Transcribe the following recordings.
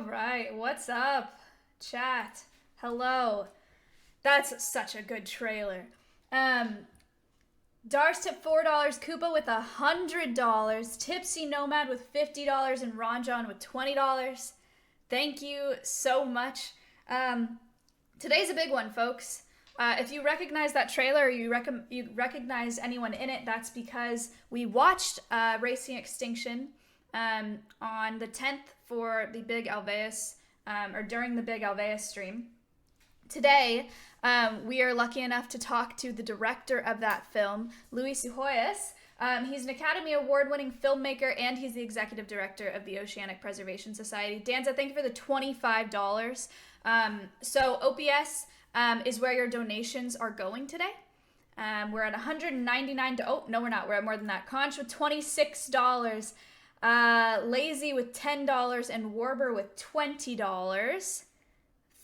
right, what's up, chat? Hello. That's such a good trailer. Um, Dars tip $4, Koopa with $100, Tipsy Nomad with $50, and Ronjon with $20. Thank you so much. Today's a big one, folks. If you recognize that trailer or you recognize anyone in it, that's because we watched Racing Extinction on the 10th for the big Alveus, or during the big Alveus stream. Today, we are lucky enough to talk to the director of that film, Louie Psihoyos. He's an Academy Award-winning filmmaker, and he's the executive director of the Oceanic Preservation Society. Danza, thank you for the $25. So OPS is where your donations are going today. We're at $199. Oh, no, we're not. We're at more than that. Conch with $26. Lazy with $10, and Warber with $20.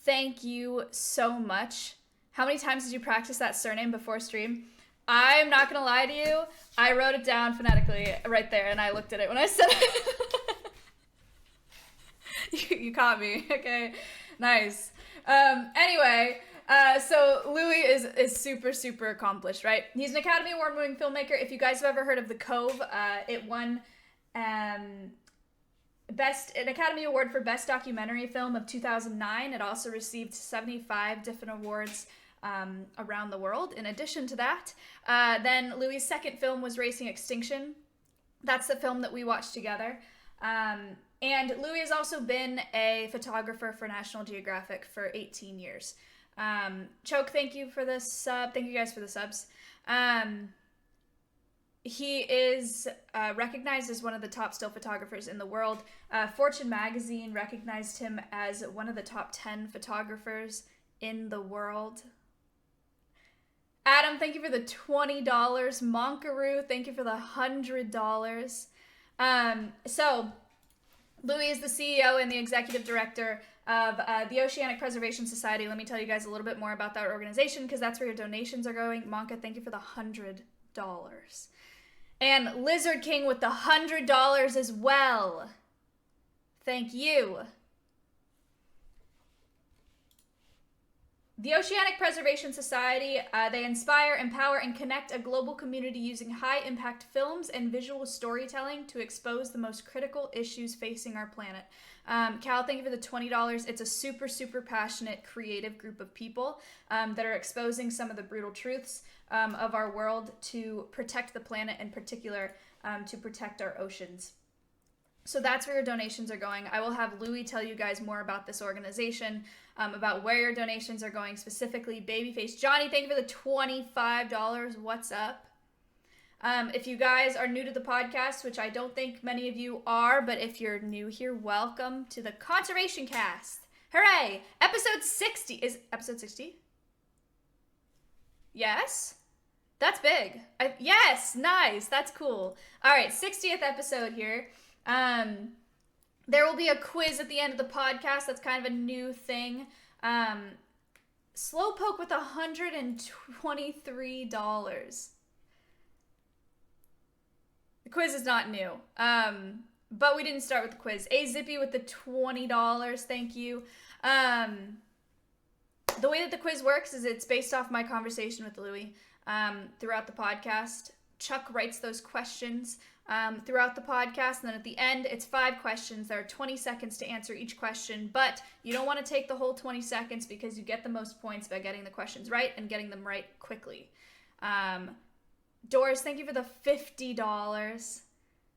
Thank you so much. How many times did you practice that surname before stream? I'm not gonna lie to you. I wrote it down phonetically right there, and I looked at it when I said it. you caught me. Okay, nice. Anyway, so Louie is super accomplished, right? He's an Academy Award-winning filmmaker. If you guys have ever heard of The Cove, it won an Academy Award for Best Documentary Film of 2009. It also received 75 different awards around the world. In addition to that, then Louie's second film was Racing Extinction. That's the film that we watched together. And Louie has also been a photographer for National Geographic for 18 years. Choke, thank you for the sub. Thank you guys for the subs. He is recognized as one of the top still photographers in the world. Fortune magazine recognized him as one of the top 10 photographers in the world. Adam, thank you for the $20. Monkaroo, thank you for the $100. So, Louie is the CEO and the executive director of the Oceanic Preservation Society. Let me tell you guys a little bit more about that organization, because that's where your donations are going. Monka, thank you for the $100. And Lizard King with the $100 as well. Thank you. The Oceanic Preservation Society, they inspire, empower, and connect a global community using high-impact films and visual storytelling to expose the most critical issues facing our planet. Cal, thank you for the $20. It's a super passionate, creative group of people that are exposing some of the brutal truths of our world to protect the planet, in particular, to protect our oceans. So that's where your donations are going. I will have Louie tell you guys more about this organization, about where your donations are going specifically. Babyface Johnny, thank you for the $25. What's up? If you guys are new to the podcast, which I don't think many of you are, but if you're new here, welcome to the Conservation Cast. Hooray! Episode 60. Is episode 60? Yes? That's big. Yes! Nice. That's cool. All right, 60th episode here. There will be a quiz at the end of the podcast. That's kind of a new thing. Slowpoke with $123. The quiz is not new. But we didn't start with the quiz. A Zippy with the $20. Thank you. The way that the quiz works is it's based off my conversation with Louie throughout the podcast. Chuck writes those questions throughout the podcast, and then at the end, it's 5 questions. There are 20 seconds to answer each question, but you don't want to take the whole 20 seconds because you get the most points by getting the questions right and getting them right quickly. Doris, thank you for the $50.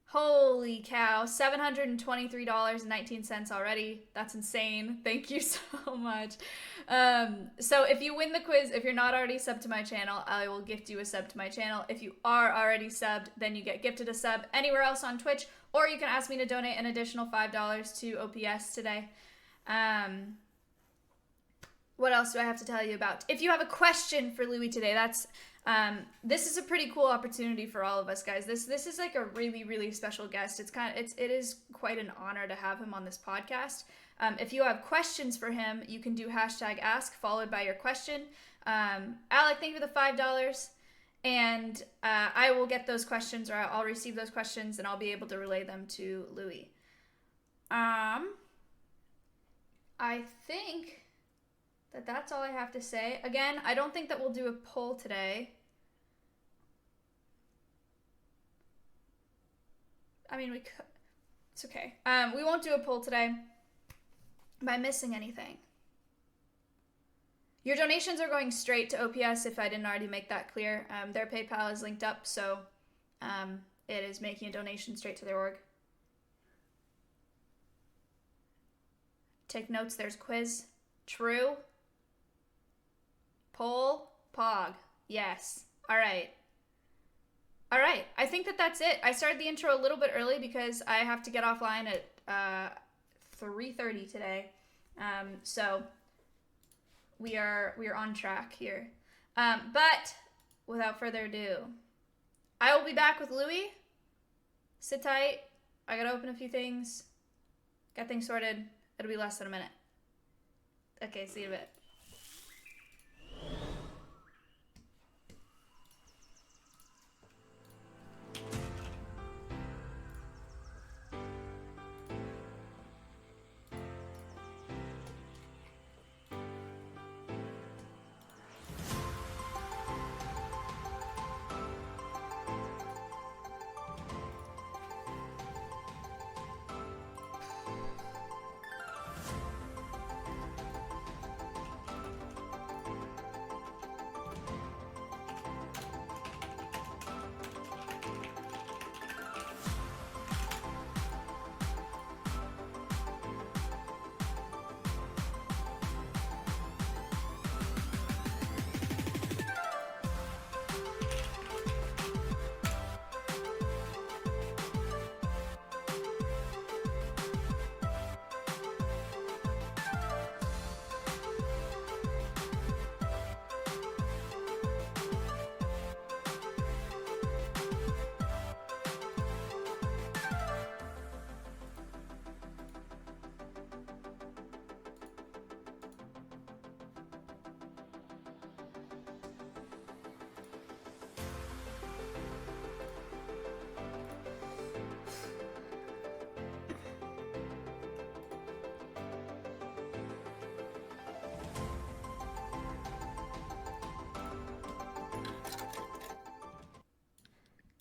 Holy cow, $723.19 already. That's insane. Thank you so much. So if you win the quiz, if you're not already subbed to my channel, I will gift you a sub to my channel. If you are already subbed, then you get gifted a sub anywhere else on Twitch, or you can ask me to donate an additional $5 to OPS today. What else do I have to tell you about? If you have a question for Louie today, this is a pretty cool opportunity for all of us, guys. This is like a really special guest. It is quite an honor to have him on this podcast. If you have questions for him, you can do #ask followed by your question. Alec, thank you for the $5, and I will get those questions, or I'll receive those questions, and I'll be able to relay them to Louie. I think that's all I have to say. Again, I don't think that we'll do a poll today. I mean, we could. It's okay. We won't do a poll today. Am I missing anything? Your donations are going straight to OPS if I didn't already make that clear. Their PayPal is linked up, so it is making a donation straight to their org. Take notes, there's quiz. True. Poll. Pog. Yes. All right. All right. I think that's it. I started the intro a little bit early because I have to get offline at 3:30 today. So we are on track here. But without further ado, I will be back with Louie. Sit tight. I gotta open a few things. Got things sorted. It'll be less than a minute. Okay, see you in a bit.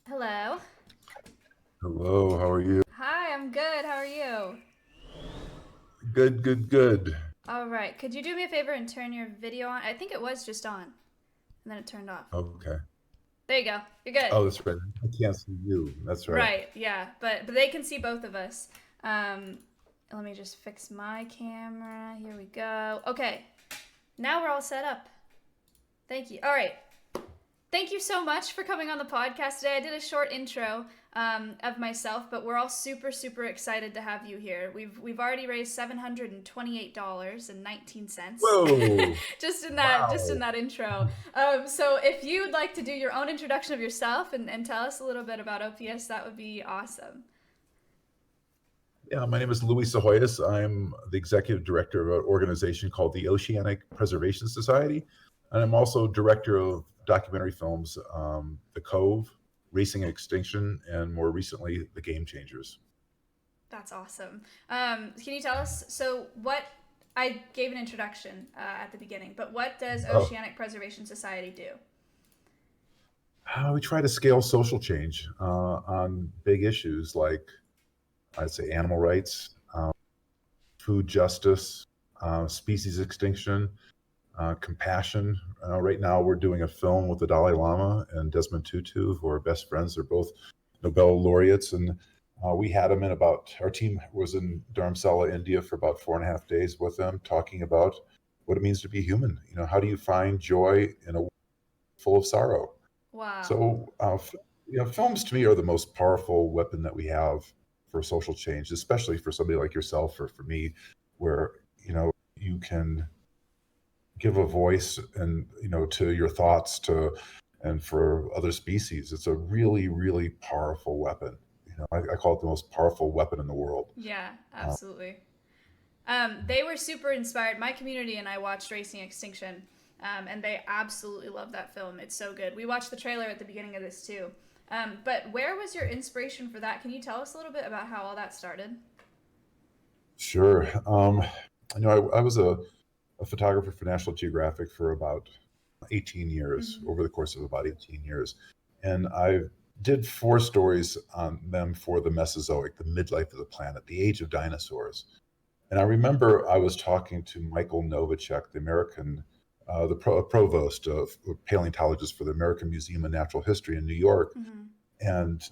Hello. Hello, how are you? Hi, I'm good. How are you? Good, good, good. All right. Could you do me a favor and turn your video on? I think it was just on, and then it turned off. Okay. There you go. You're good. Oh, that's right. I can't see you. That's right. Right. Yeah. But they can see both of us. Let me just fix my camera. Here we go. Okay. Now we're all set up. Thank you. All right. Thank you so much for coming on the podcast today. I did a short intro of myself, but we're all super, super excited to have you here. We've already raised $728.19. Whoa! just in Wow. that intro. So if you'd like to do your own introduction of yourself and tell us a little bit about OPS, that would be awesome. Yeah, my name is Louie Psihoyos. I'm the executive director of an organization called the Oceanic Preservation Society, and I'm also director of documentary films, The Cove, Racing Extinction, and more recently, The Game Changers. That's awesome. Can you tell us, so what, I gave an introduction at the beginning, but what does Oceanic Preservation Society do? We try to scale social change on big issues like, I'd say, animal rights, food justice, species extinction, compassion. Right now, we're doing a film with the Dalai Lama and Desmond Tutu, who are best friends. They're both Nobel laureates, and we had them in our team was in Dharamsala, India for about 4.5 days with them, talking about what it means to be human. How do you find joy in a world full of sorrow? Wow. So, films to me are the most powerful weapon that we have for social change, especially for somebody like yourself or for me, where, you can give a voice and, to your thoughts and for other species. It's a really, really powerful weapon. I call it the most powerful weapon in the world. Yeah, absolutely. They were super inspired. My community and I watched Racing Extinction, and they absolutely love that film. It's so good. We watched the trailer at the beginning of this too. But where was your inspiration for that? Can you tell us a little bit about how all that started? Sure. I was a photographer for National Geographic for about 18 years, Mhm. over the course of about 18 years. And I did 4 stories on them for the Mesozoic, the midlife of the planet, the age of dinosaurs. And I remember I was talking to Michael Novacek, the American, provost of paleontologist for the American Museum of Natural History in New York. Mhm. And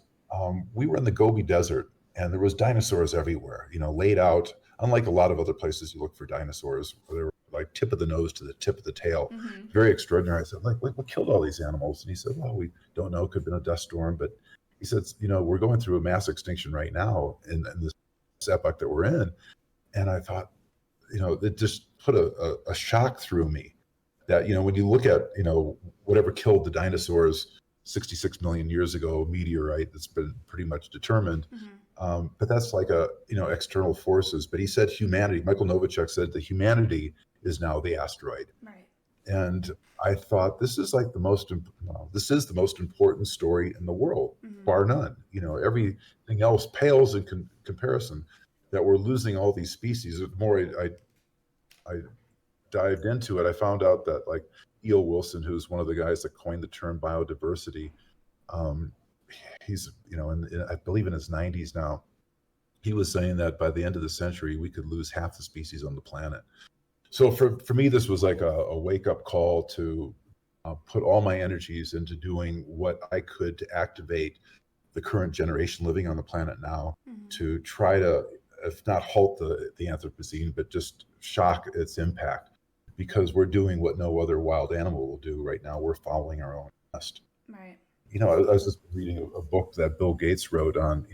we were in the Gobi Desert, and there was dinosaurs everywhere, laid out. Unlike a lot of other places you look for dinosaurs, where they were like tip of the nose to the tip of the tail. Mhm. Very extraordinary. I said, like, what killed all these animals? And he said, well, we don't know. Could have been a dust storm. But he said, we're going through a mass extinction right now in this epoch that we're in. And I thought, it just put a shock through me that, when you look at, whatever killed the dinosaurs 66 million years ago, a meteorite that's been pretty much determined. Mhm. But that's like external forces. But he said humanity, Michael Novacek said that humanity is now the asteroid. Right. And I thought this is like this is the most important story in the world, Mhm. bar none. Everything else pales in comparison. That we're losing all these species. The more I dived into it, I found out that like E.O. Wilson, who's one of the guys that coined the term biodiversity, um, he's I believe in his 90s now. He was saying that by the end of the century, we could lose half the species on the planet. So for me, this was like a wake up call to put all my energies into doing what I could to activate the current generation living on the planet now, Mhm. to try to, if not halt the Anthropocene, but just shock its impact, because we're doing what no other wild animal will do right now. We're following our own nest. Right. I was just reading a book that Bill Gates wrote on,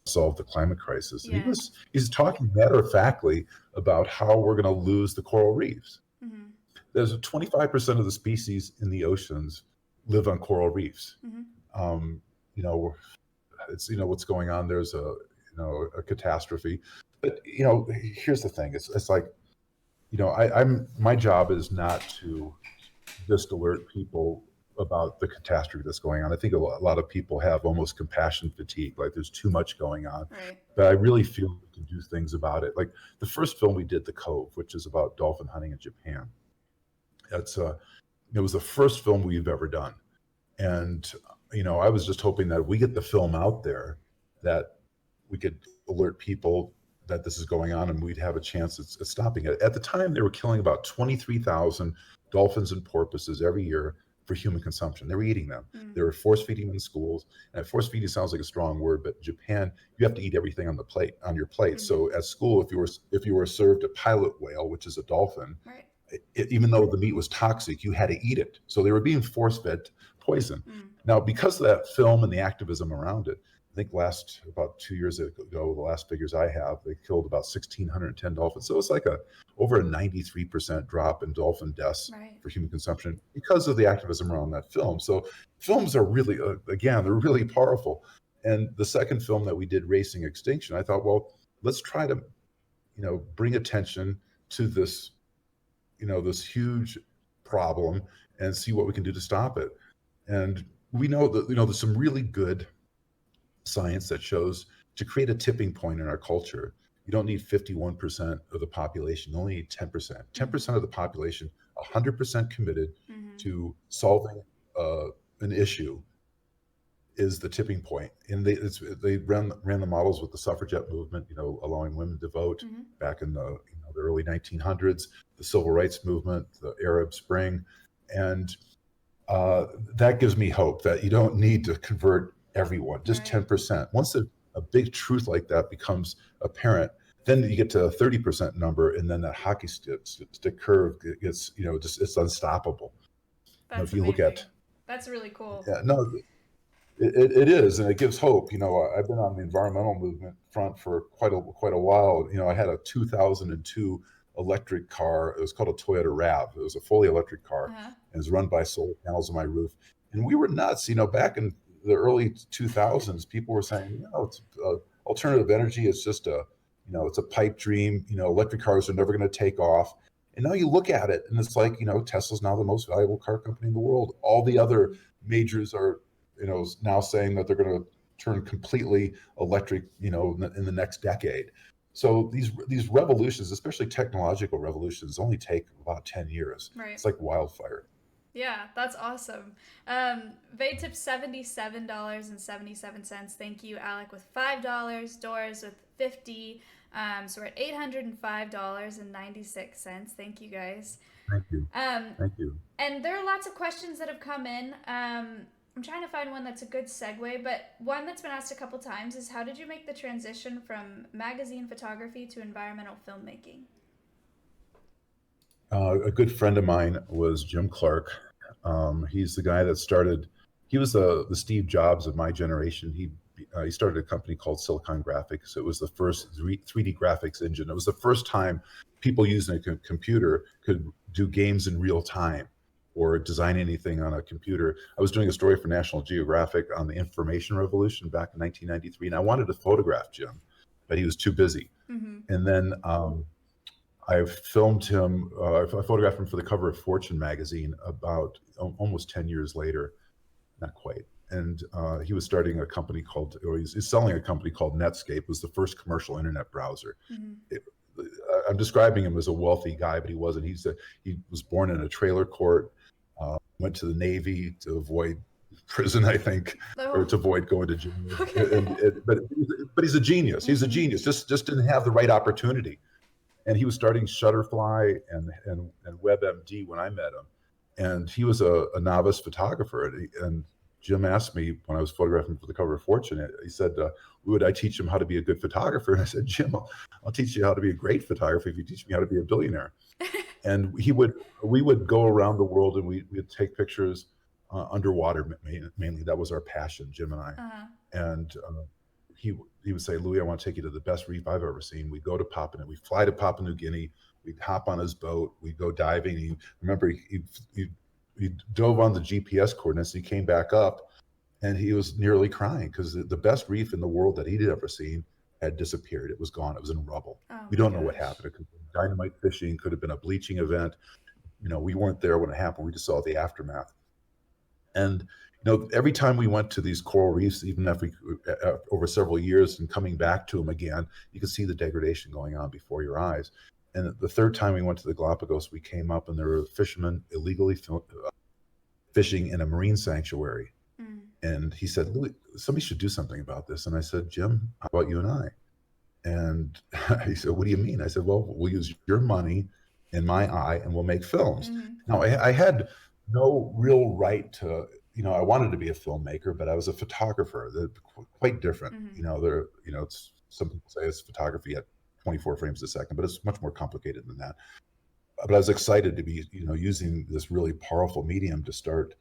solve the climate crisis. And Yeah. he's talking matter of factly about how we're going to lose the coral reefs. Mhm. There's 25% of the species in the oceans live on coral reefs. Mhm. Um, you know, it's, what's going on. There's a catastrophe. But, here's the thing. It's like, my job is not to just alert people about the catastrophe that's going on. I think a lot of people have almost compassion fatigue, like there's too much going on. Right. But I really feel we can do things about it. Like the first film we did, The Cove, which is about dolphin hunting in Japan. It was the first film we've ever done. And, I was just hoping that if we get the film out there, that we could alert people that this is going on and we'd have a chance at stopping it. At the time, they were killing about 23,000 dolphins and porpoises every year for human consumption. They were eating them. Mm. They were force feeding them in schools. And force feeding sounds like a strong word, but in Japan, you have to eat everything on your plate. Mhm. So at school, if you were served a pilot whale, which is a dolphin, Right. even though the meat was toxic, you had to eat it. So they were being force fed poison. Mm. Now, because of that film and the activism around it, I think about 2 years ago, the last figures I have, they killed about 1,610 dolphins. So it's like over a 93% drop in dolphin deaths Right. for human consumption because of the activism around that film. So films are really, again, they're really powerful. And the second film that we did, Racing Extinction, I thought, well, let's try to, bring attention to this huge problem and see what we can do to stop it. And we know that, there's some really good science that shows to create a tipping point in our culture, you don't need 51% of the population, you only need 10%. 10% of the population, 100% committed Mhm. to solving an issue is the tipping point. And they ran the models with the suffragette movement, allowing women to vote Mhm. back in the early 1900s, the civil rights movement, the Arab Spring, and that gives me hope that you don't need to convert everyone, just Right. 10%. Once a big truth like that becomes apparent, then you get to a 30% number, and then that hockey stick curve gets, just it's unstoppable. That's If you look amazing. at, That's really cool. yeah, no, it is, and it gives hope. I've been on the environmental movement front for quite a while. I had a 2002 electric car. It was called a Toyota RAV. It was a fully electric car, Uh-huh. and it was run by solar panels on my roof. And we were nuts. Back in the early 2000s, people were saying, it's alternative energy. It's just it's a pipe dream. Electric cars are never going to take off. And now you look at it, and it's like, Tesla's now the most valuable car company in the world. All the other majors are now saying that they're going to turn completely electric, in the next decade. So these revolutions, especially technological revolutions, only take about 10 years. Right. It's like wildfire. Yeah, that's awesome. Vay tipped $77.77. Thank you, Alec, with $5. Doris with 50. So we're at $805.96. Thank you, guys. Thank you. Um, Thank you. and there are lots of questions that have come in. I'm trying to find one that's a good segue, but one that's been asked a couple times is, how did you make the transition from magazine photography to environmental filmmaking? A good friend of mine was Jim Clark. He's the guy that started. He was the Steve Jobs of my generation. He started a company called Silicon Graphics. It was the first 3D graphics engine. It was the first time people using a computer could do games in real time or design anything on a computer. I was doing a story for National Geographic on the information revolution back in 1993, and I wanted to photograph Jim, but he was too busy. Mm-hmm. And then I filmed him. I photographed him for the cover of Fortune magazine about almost 10 years later, not quite. And he was starting a company called, or he's selling a company called Netscape. It was the first commercial internet browser. Mm-hmm. I'm describing him as a wealthy guy, but he wasn't. He was born in a trailer court, went to the Navy to avoid prison, I think, or to avoid going to jail. Okay. But he's a genius. He's a genius. Just didn't have the right opportunity. And he was starting Shutterfly and WebMD when I met him. And he was a novice photographer. And Jim asked me when I was photographing for the cover of Fortune, he said, would I teach him how to be a good photographer? And I said, Jim, I'll teach you how to be a great photographer if you teach me how to be a billionaire. And we would go around the world and we'd take pictures underwater mainly. That was our passion, Jim and I. Uh-huh. And he would say, Louie, I want to take you to the best reef I've ever seen. We go to Papua, we fly to Papua New Guinea. We'd hop on his boat. We'd go diving. He dove on the GPS coordinates. He came back up, and he was nearly crying because the best reef in the world that he'd ever seen had disappeared. It was gone. It was in rubble. Oh, we don't know what happened. It could have been dynamite fishing. Could have been a bleaching event. We weren't there when it happened. We just saw the aftermath. And every time we went to these coral reefs, even after over several years and coming back to them again, you could see the degradation going on before your eyes. And the third time we went to the Galapagos, we came up and there were fishermen illegally fishing in a marine sanctuary. Mm. And he said, Louie, somebody should do something about this. And I said, Jim, how about you and I? And he said, what do you mean? I said, well, we'll use your money in my eye and we'll make films. Mm-hmm. Now, I had no real right to, I wanted to be a filmmaker, but I was a photographer. They're quite different. Mm-hmm. Some people say it's photography at 24 frames a second, but it's much more complicated than that. But I was excited to be, using this really powerful medium to start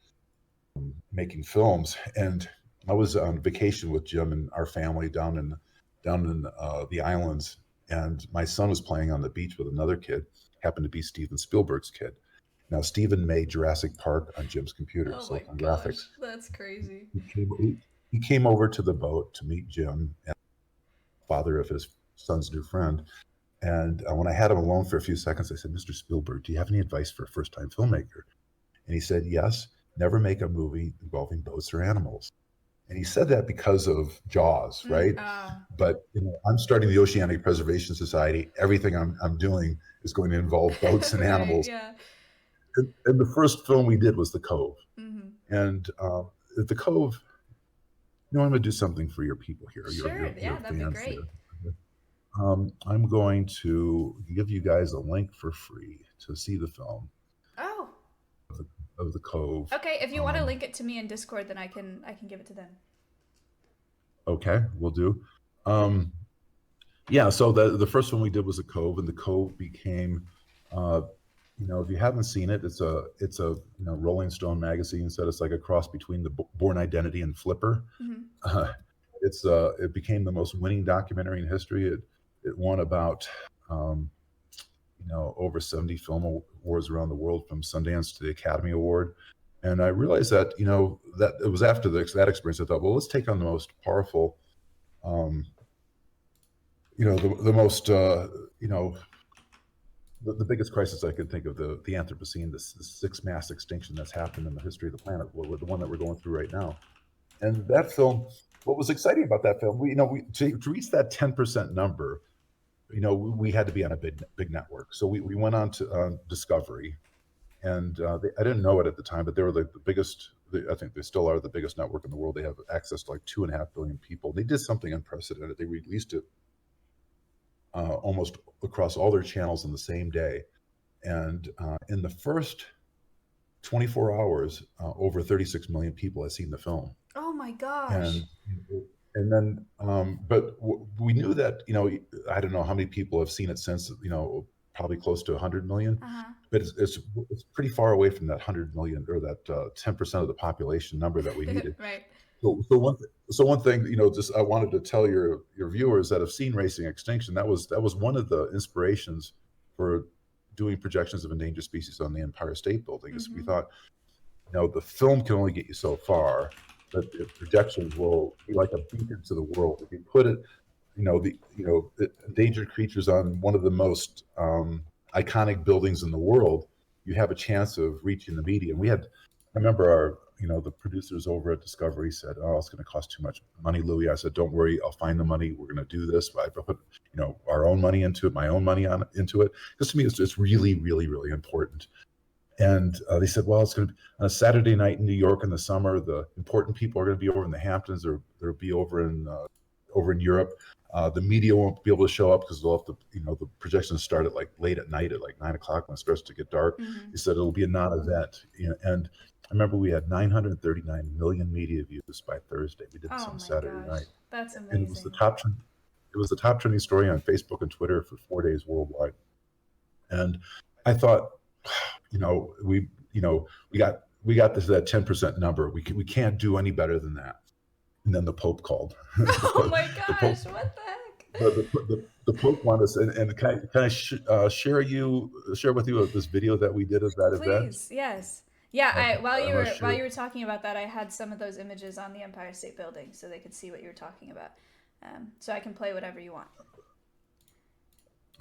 making films. And I was on vacation with Jim and our family down in the islands, and my son was playing on the beach with another kid, happened to be Steven Spielberg's kid. Now, Steven made Jurassic Park on Jim's computer, Silicon Graphics. That's crazy. He came over to the boat to meet Jim, and father of his son's new friend. And when I had him alone for a few seconds, I said, Mr. Spielberg, do you have any advice for a first-time filmmaker? And he said, yes, never make a movie involving boats or animals. And he said that because of Jaws, right? But I'm starting the Oceanic Preservation Society. Everything I'm doing is going to involve boats and animals. Yeah. And the first film we did was The Cove. Mm-hmm. And at The Cove, I'm going to do something for your people here. Sure, yeah, that'd be great. I'm going to give you guys a link for free to see the film. Oh. Of The Cove. Okay, if you want to link it to me in Discord, then I can give it to them. Okay, we'll do. Yeah, so the first one we did was The Cove, and The Cove became, if you haven't seen it, it's a Rolling Stone magazine said it's like a cross between the Born Identity and Flipper. Mm-hmm. It became the most winning documentary in history. It won about over 70 film awards around the world, from Sundance to the Academy Award. And I realized that that it was after that experience I thought, well, let's take on the most powerful, the most the biggest crisis I could think of, the Anthropocene, this sixth mass extinction that's happened in the history of the planet, the one that we're going through right now. And that film, what was exciting about that film, to reach that 10% number, we had to be on a big network. So we went on to Discovery, and I didn't know it at the time, but they were the biggest. I think they still are the biggest network in the world. They have access to like 2.5 billion people. They did something unprecedented. They released it almost across all their channels in the same day, and in the first 24 hours, over 36 million people had seen the film. Oh my gosh. And then, but we knew that, I don't know how many people have seen it since, probably close to 100 million, Uh-huh. but it's pretty far away from that 100 million, or that 10% of the population number that we needed. Right. So one thing, just I wanted to tell your viewers that have seen Racing Extinction, that was one of the inspirations for doing projections of endangered species on the Empire State Building. Is we thought, the film can only get you so far, but the projections will be like a beacon to the world. If you put it, the endangered creatures on one of the most iconic buildings in the world, you have a chance of reaching the media. And I remember the producers over at Discovery said, "Oh, it's going to cost too much money, Louie." I said, "Don't worry, I'll find the money. We're going to do this." I put, our own money into it, my own money into it. Because to me, it's really, really, really important. And they said, "Well, it's going to be on a Saturday night in New York in the summer. The important people are going to be over in the Hamptons, or they'll be over in Europe. The media won't be able to show up because they'll have to, the projections start at like late at night at like 9 o'clock when it starts to get dark." He said it'll be a non-event. And I remember we had 939 million media views by Thursday. We did this on Saturday night. That's amazing. And it was the top trending story on Facebook and Twitter for 4 days worldwide. And I thought, we got this, that 10% number. We can't do any better than that. And then the Pope called. Oh my gosh! What the heck? The Pope wanted us, and can I share with you this video that we did of that event? Please, yes. Yeah, while you were talking about that, I had some of those images on the Empire State Building, so they could see what you were talking about. So I can play whatever you want.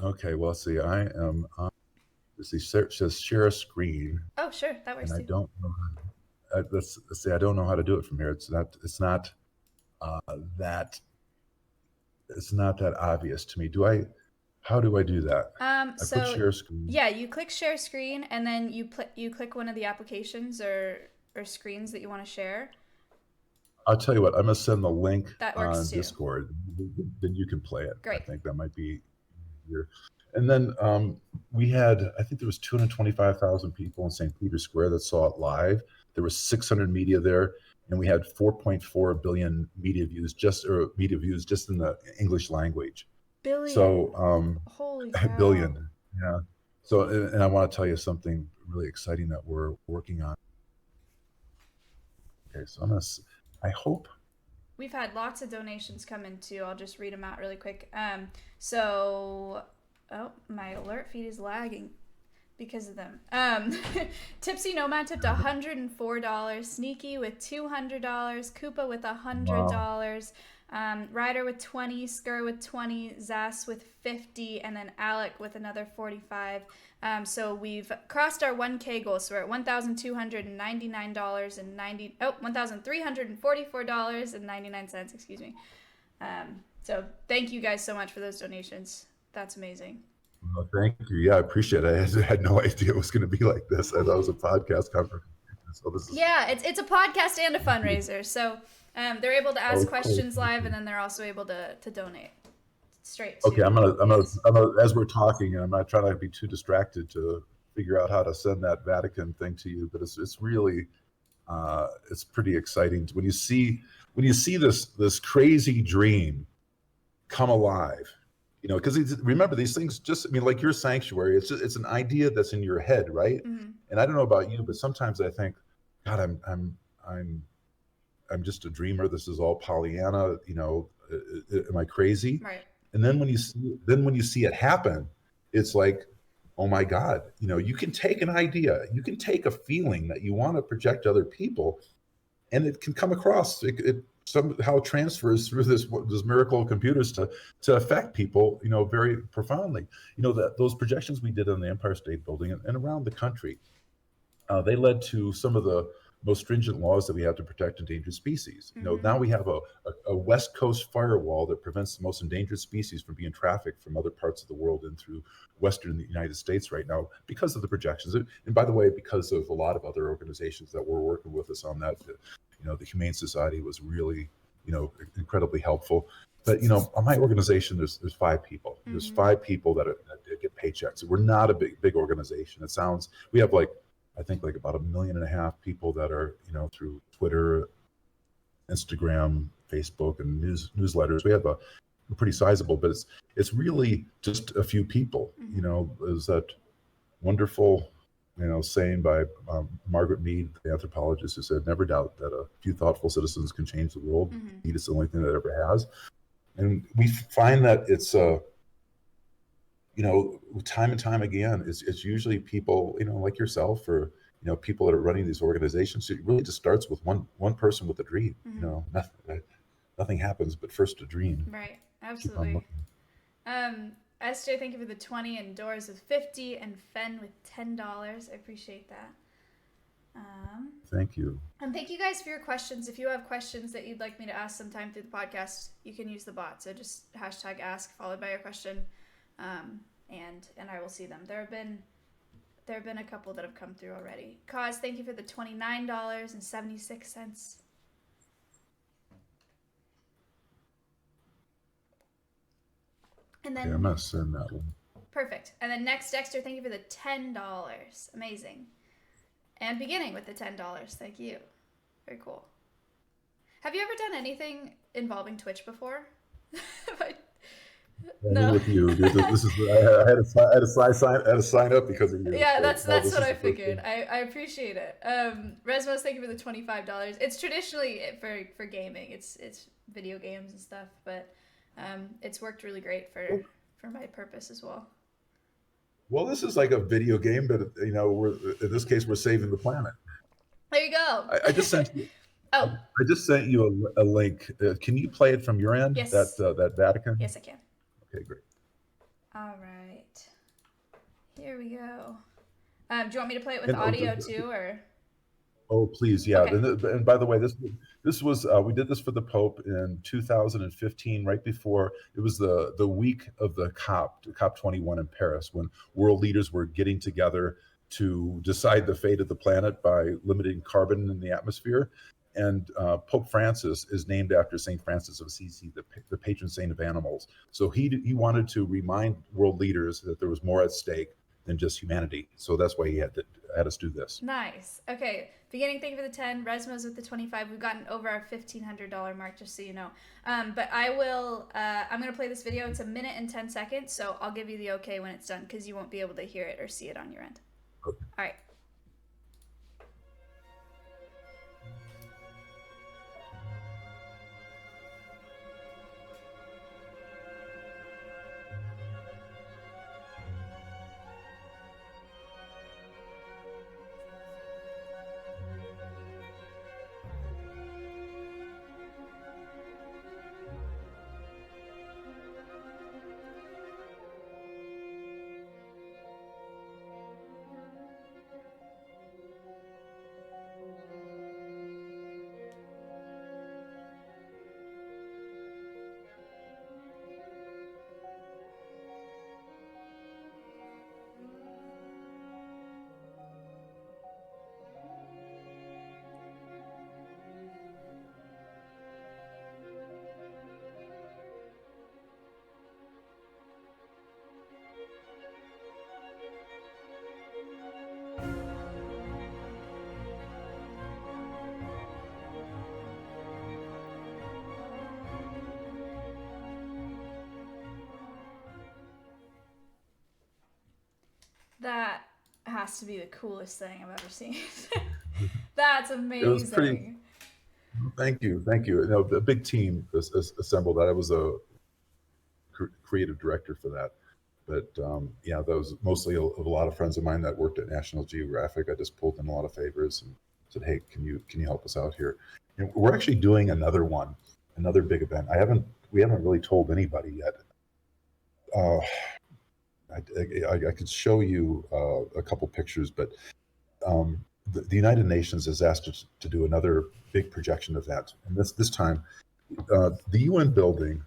Okay. Well, see, I am on. It says share a screen. Oh, sure, that works. And I don't know. Let's see. I don't know how to do it from here. It's not that obvious to me. How do I do that? I put share screen. Yeah, you click share screen, and then you click one of the applications or screens that you want to share. I'll tell you what, I'm gonna send the link on too. Discord. Then you can play it. Great. I think that might be easier. And then we had, I think there was 225,000 people in St. Peter's Square that saw it live. There was 600 media there, and we had 4.4 billion media views just in the English language. Billion. So holy cow. Billion. Yeah. So, and I want to tell you something really exciting that we're working on. Okay, so I hope. We've had lots of donations come in too. I'll just read them out really quick. Oh, my alert feed is lagging because of them. Tipsy Nomad tipped $104. Sneaky with $200. Koopa with $100. Wow. Ryder with 20. Skur with 20. Zas with 50. And then Alec with another 45. So we've crossed our 1K goal. So we're at $1,344.99. Excuse me. So thank you guys so much for those donations. That's amazing. Well, thank you. Yeah, I appreciate it. I had no idea it was going to be like this. I thought it was a podcast conference. So it's a podcast and a fundraiser. So they're able to ask questions live, and then they're also able to donate straight. Okay, I'm gonna as we're talking, and I'm not trying to be too distracted to figure out how to send that Vatican thing to you, but it's really it's pretty exciting when you see this crazy dream come alive. Because remember, these things like your sanctuary, it's an idea that's in your head, right? Mm-hmm. And I don't know about you, but sometimes I think, God, I'm just a dreamer. This is all Pollyanna. Am I crazy? Right. And then when you see it happen, it's like, oh my God, you can take an idea, you can take a feeling that you want to project to other people, and it can come across. It somehow transfers through this miracle of computers to affect people, very profoundly. That those projections we did on the Empire State Building and around the country, they led to some of the most stringent laws that we have to protect endangered species. Now we have a West Coast firewall that prevents the most endangered species from being trafficked from other parts of the world in through Western United States right now because of the projections. And by the way, because of a lot of other organizations that were working with us on that, the Humane Society was really, incredibly helpful. But on my organization, there's 5 people. There's 5 people that get paychecks. We're not a big organization. We have I think about 1.5 million people that are through Twitter, Instagram, Facebook, and newsletters. We have a pretty sizable, but it's really just a few people. Is that wonderful saying by Margaret Mead, the anthropologist, who said, "Never doubt that a few thoughtful citizens can change the world. Indeed, it's the only thing that ever has." And we find that it's time and time again, it's usually people like yourself, or people that are running these organizations. It really just starts with one person with a dream. Nothing happens but first a dream. Right. Absolutely. SJ, thank you for the 20, and Doors with 50, and Fen with $10. I appreciate that. Thank you. And thank you guys for your questions. If you have questions that you'd like me to ask sometime through the podcast, you can use the bot. So just #ask followed by your question, and I will see them. There have been a couple that have come through already. Cause, thank you for the $29.76. And then I'm gonna send that one. Perfect. And then next, Dexter, thank you for the $10. Amazing. And beginning with the $10. Thank you. Very cool. Have you ever done anything involving Twitch before? No. With you. This is I had to sign up because of you. Yeah, that's what I figured. I appreciate it. Resmos, thank you for the $25. It's traditionally for gaming. It's video games and stuff, but it's worked really great for my purpose as well. Well, this is like a video game, but we're in this case we're saving the planet. There you go. I just sent you. Oh. I just sent you a link. Can you play it from your end? Yes. That Vatican. Yes, I can. Okay, great. All right. Here we go. Do you want me to play it with audio too, or? Oh, please, yeah. Okay. And by the way, this was we did this for the Pope in 2015, right before it was the week of the COP21 in Paris, when world leaders were getting together to decide the fate of the planet by limiting carbon in the atmosphere. And Pope Francis is named after St. Francis of Assisi, the patron saint of animals. So he wanted to remind world leaders that there was more at stake than just humanity. So that's why he had us do this. Nice. Okay. Beginning, thank you for the 10. Resmos with the 25. We've gotten over our $1,500 mark, just so you know. But I will, I'm going to play this video. It's 1 minute and 10 seconds. So I'll give you the okay when it's done, because you won't be able to hear it or see it on your end. Okay. All right. That has to be the coolest thing I've ever seen. That's amazing. It was pretty. Thank you. A big team assembled. I was a creative director for that, but that was mostly a lot of friends of mine that worked at National Geographic. I just pulled in a lot of favors and said, "Hey, can you help us out here?" And we're actually doing another big event. We haven't really told anybody yet. I could show you a couple pictures, but the United Nations has asked us to do another big projection of that, and this time, the UN building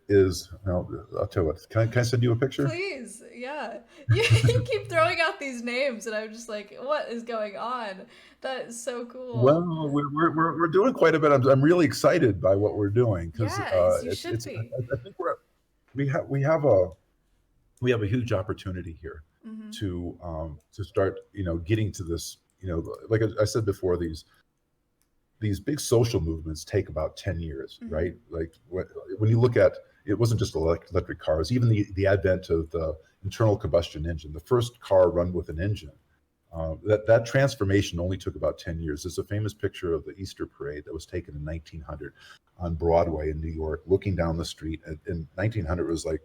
is. Now, I'll tell you what. Can I send you a picture? Please, yeah. You keep throwing out these names, and I'm just like, what is going on? That is so cool. Well, we're doing quite a bit. I'm really excited by what we're doing because Yes, you should it's be. I think we have a huge opportunity here Mm-hmm. to start getting to this, like I said before, these big social movements take about 10 years, Mm-hmm. right? Like when you look at, it wasn't just electric cars, even the advent of the internal combustion engine, the first car run with an engine. That transformation only took about 10 years. There's a famous picture of the Easter parade that was taken in 1900 on Broadway in New York, looking down the street. In 1900, it was like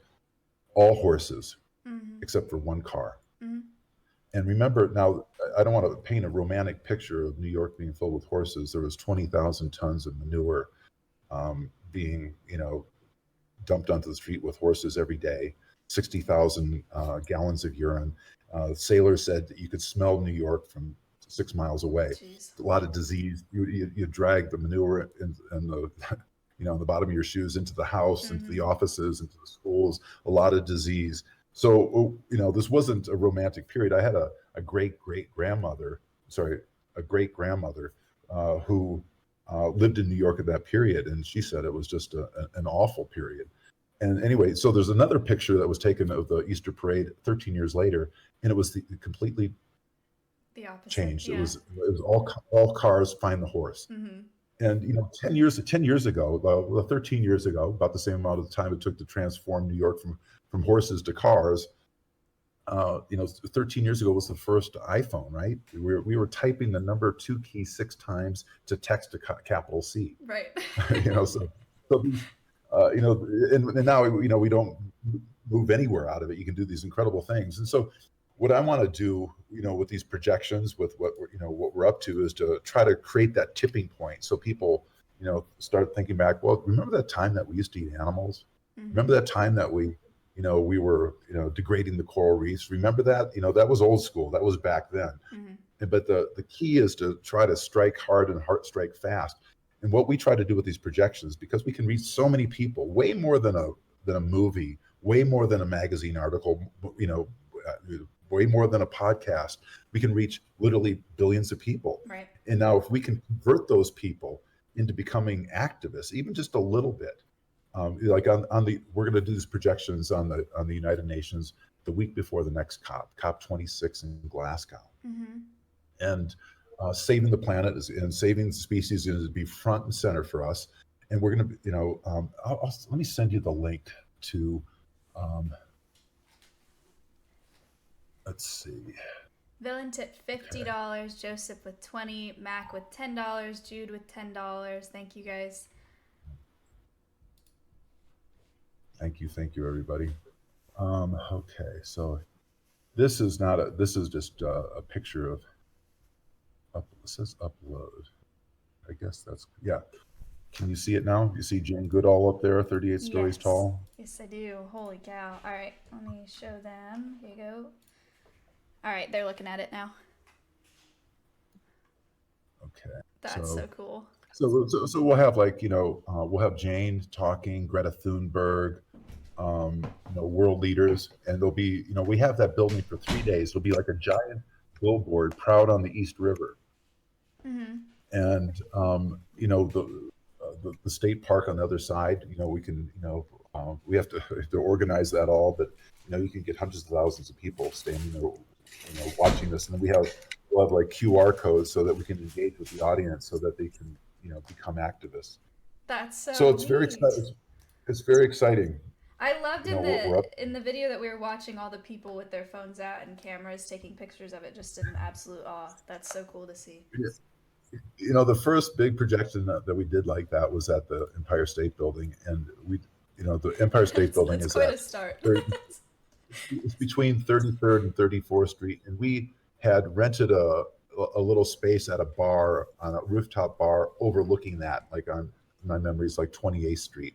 all horses Mm-hmm. except for one car. Mm-hmm. And remember, now I don't want to paint a romantic picture of New York being filled with horses. There was 20,000 tons of manure being, dumped onto the street with horses every day. 60,000 gallons of urine. Sailors said that you could smell New York from 6 miles away. Jeez. A lot of disease. You drag the manure and the in the bottom of your shoes into the house, into the Mm-hmm. offices, into the schools. A lot of disease. So this wasn't a romantic period. I had a great grandmother, a great grandmother who lived in New York at that period, and she said it was just an awful period. And anyway, so there's another picture that was taken of the Easter parade 13 years later, and it was completely The opposite. changed. Yeah. It was all cars find the horse. Mm-hmm. And 10 years ago, 13 years ago, about the same amount of time it took to transform New York from horses to cars. 13 years ago was the first iPhone, right? We were typing the number 2 key 6 times to text a capital C. Right. So and now we don't move anywhere out of it. You can do these incredible things, and so what I want to do, with these projections, with what we're up to, is to try to create that tipping point, so people, start thinking back. Well, remember that time that we used to eat animals? Mm-hmm. Remember that time that we were, degrading the coral reefs? Remember that? That was old school. That was back then. Mm-hmm. But the key is to try to strike hard and strike fast. And what we try to do with these projections, because we can reach so many people, way more than a movie, way more than a magazine article, way more than a podcast. We can reach literally billions of people. Right. And now, if we can convert those people into becoming activists, even just a little bit, like we're going to do these projections on the United Nations the week before the next COP26 in Glasgow. Mm-hmm. And saving the planet and saving species is to be front and center for us. And we're going to, let me send you the link to, let's see. Villain tip $50, Joseph with 20, Mac with $10, Jude with $10. Thank you guys. Thank you, everybody. Okay, so this is just a picture of. It says upload. I guess that's, yeah. Can you see it now? You see Jane Goodall up there, 38 stories tall? Yes, I do. Holy cow. All right, let me show them. Here you go. All right, they're looking at it now. Okay. That's so cool. So we'll have we'll have Jane talking, Greta Thunberg, world leaders, and there'll be, we have that building for 3 days. It'll be like a giant billboard, proud on the East River. Mm-hmm. And the state park on the other side, we can, we have to organize that all, but you can get hundreds of thousands of people standing there, watching this. And then we'll have like QR codes so that we can engage with the audience, so that they can, become activists. That's so it's neat. very exciting. It's very exciting. I loved in the video that we were watching, all the people with their phones out and cameras taking pictures of it, just in absolute awe. That's so cool to see. Yeah. The first big projection that we did like that was at the Empire State Building, and the Empire State Building is quite a start. It's between 33rd and 34th Street, and we had rented a little space at a bar, on a rooftop bar overlooking that, like on my memories, like 28th Street.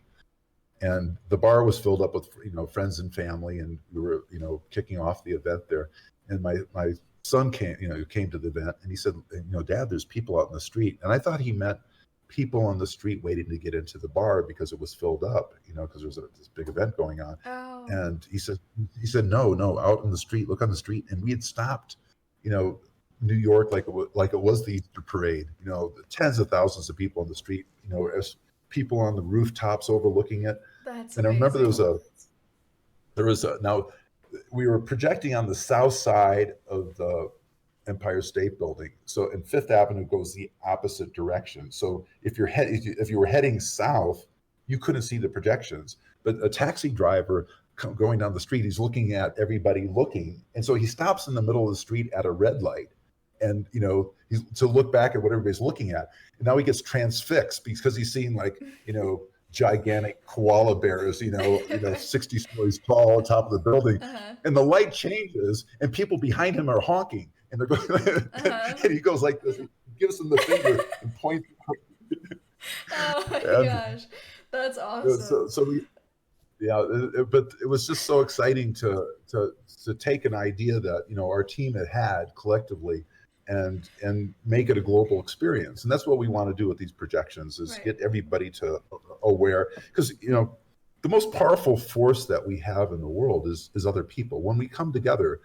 And the bar was filled up with friends and family, and we were kicking off the event there. And my son came to the event, and he said, Dad, there's people out in the street. And I thought he meant people on the street waiting to get into the bar because it was filled up, because there was this big event going on. Oh. And he said, no, out in the street, look on the street. And we had stopped, New York like it was the Easter parade, tens of thousands of people on the street, as people on the rooftops overlooking it. That's and amazing. I remember now we were projecting on the south side of the Empire State Building. So, and Fifth Avenue goes the opposite direction. So if you were heading south, you couldn't see the projections. But a taxi driver going down the street, he's looking at everybody looking, and so he stops in the middle of the street at a red light, and he's to look back at what everybody's looking at. And now he gets transfixed because he's seeing gigantic koala bears, 60 stories tall on top of the building. And the light changes and people behind him are honking, and they're going, and he goes like this, he gives them the finger and points. Oh my gosh, that's awesome. But it was just so exciting to take an idea that, our team had collectively and make it a global experience. And that's what we want to do with these projections, is get everybody to aware, because the most powerful force that we have in the world is other people. When we come together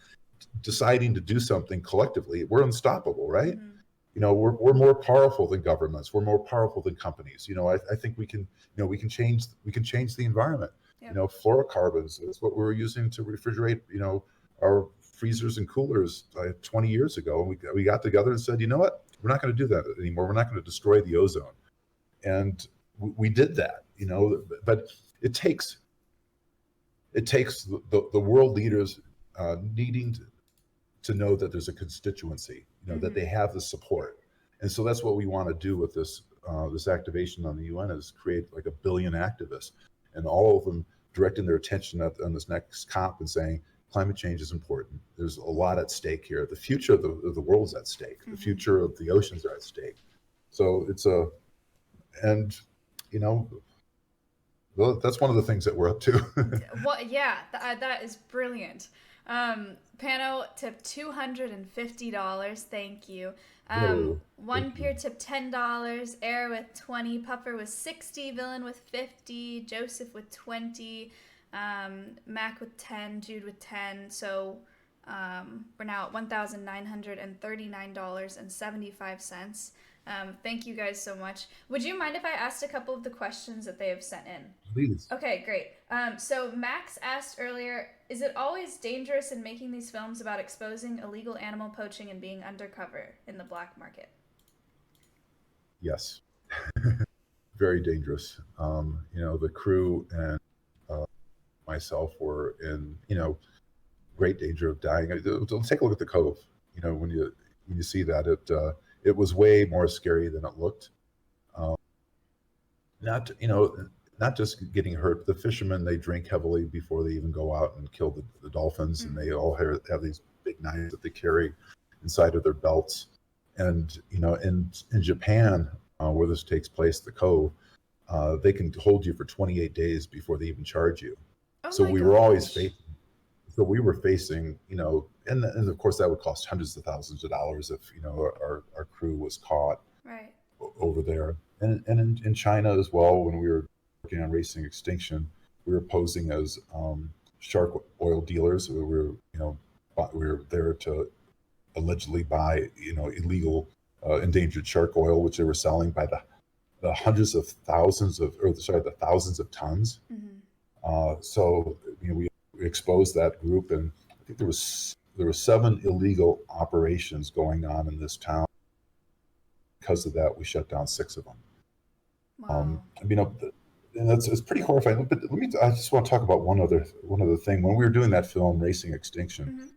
deciding to do something collectively, we're unstoppable, right? We're more powerful than governments, we're more powerful than companies. I think we can change the environment. Fluorocarbons is what we were using to refrigerate our freezers and coolers 20 years ago, and we got together and said, you know what, we're not going to do that anymore. We're not going to destroy the ozone. And we did that, but it takes the world leaders needing to know that there's a constituency, that they have the support. And so that's what we want to do with this activation on the UN, is create like 1 billion activists, and all of them directing their attention on this next COP and saying, climate change is important. There's a lot at stake here. The future of the world is at stake. The future of the oceans are at stake. So it's well, that's one of the things that we're up to. Well, yeah, that is brilliant. Pano tip $250. Thank you. One peer tip $10. Air with 20. Puffer with 60. Villain with 50. Joseph with 20. Mac with 10. Jude with 10. So we're now at $1,939.75. Thank you guys so much. Would you mind if I asked a couple of the questions that they have sent in? Please. Okay, great. So Max asked earlier, is it always dangerous in making these films about exposing illegal animal poaching and being undercover in the black market? Yes. Very dangerous. The crew and myself were in, great danger of dying. Let's take a look at the Cove. When you see that, it was way more scary than it looked. Not just getting hurt. The fishermen, they drink heavily before they even go out and kill the dolphins, and they all have these big knives that they carry inside of their belts. And in Japan, where this takes place, the Cove, they can hold you for 28 days before they even charge you. So we were always facing. So we were facing, and of course that would cost hundreds of thousands of dollars if our crew was caught over there. And in China as well, when we were working on Racing Extinction, we were posing as shark oil dealers. We were there to allegedly buy illegal endangered shark oil, which they were selling by the thousands of tons. So we exposed that group, and I think there were 7 illegal operations going on in this town. Because of that, we shut down 6 of them. Wow. And it's pretty horrifying. But I just want to talk about one other thing. When we were doing that film, Racing Extinction,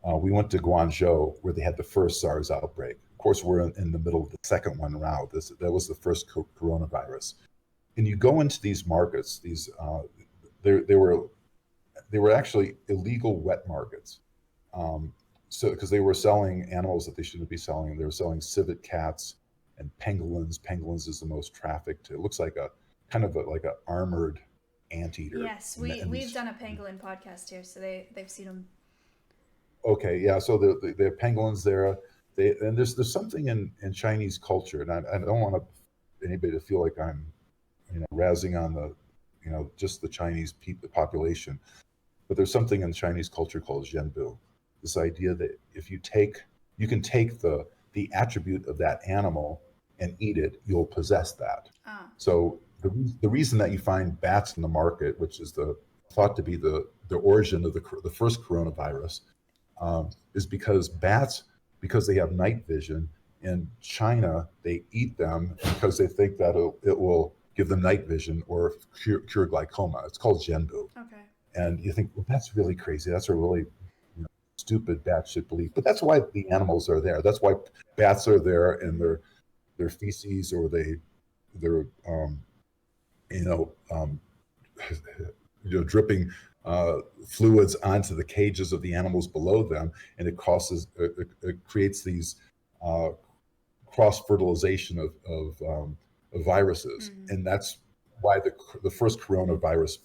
we went to Guangzhou, where they had the first SARS outbreak. Of course, we're in the middle of the second one now. That was the first coronavirus. And you go into these markets, they were actually illegal wet markets. So because they were selling animals that they shouldn't be selling. They were selling civet cats and pangolins. Pangolins is the most trafficked. It looks like a armored anteater. Yes, we've done a pangolin podcast here, so they've seen them. Okay, yeah. So the pangolins there, and there's something in Chinese culture, and I don't want anybody to feel like I'm razzing on the just the Chinese people population, but there's something in Chinese culture called zhenbu. This idea that if you can take the attribute of that animal and eat it, you'll possess that. Ah. So the reason that you find bats in the market, which is thought to be the origin of the first coronavirus, is because bats, because they have night vision. In China, they eat them because they think that it will give them night vision or cure glaucoma. It's called zhenbu. Okay. And you think, well, that's really crazy. That's a really stupid batshit belief. But that's why the animals are there. That's why bats are there, and their feces or they're you know um, dripping fluids onto the cages of the animals below them, and it creates these cross fertilization of viruses, and that's why the first coronavirus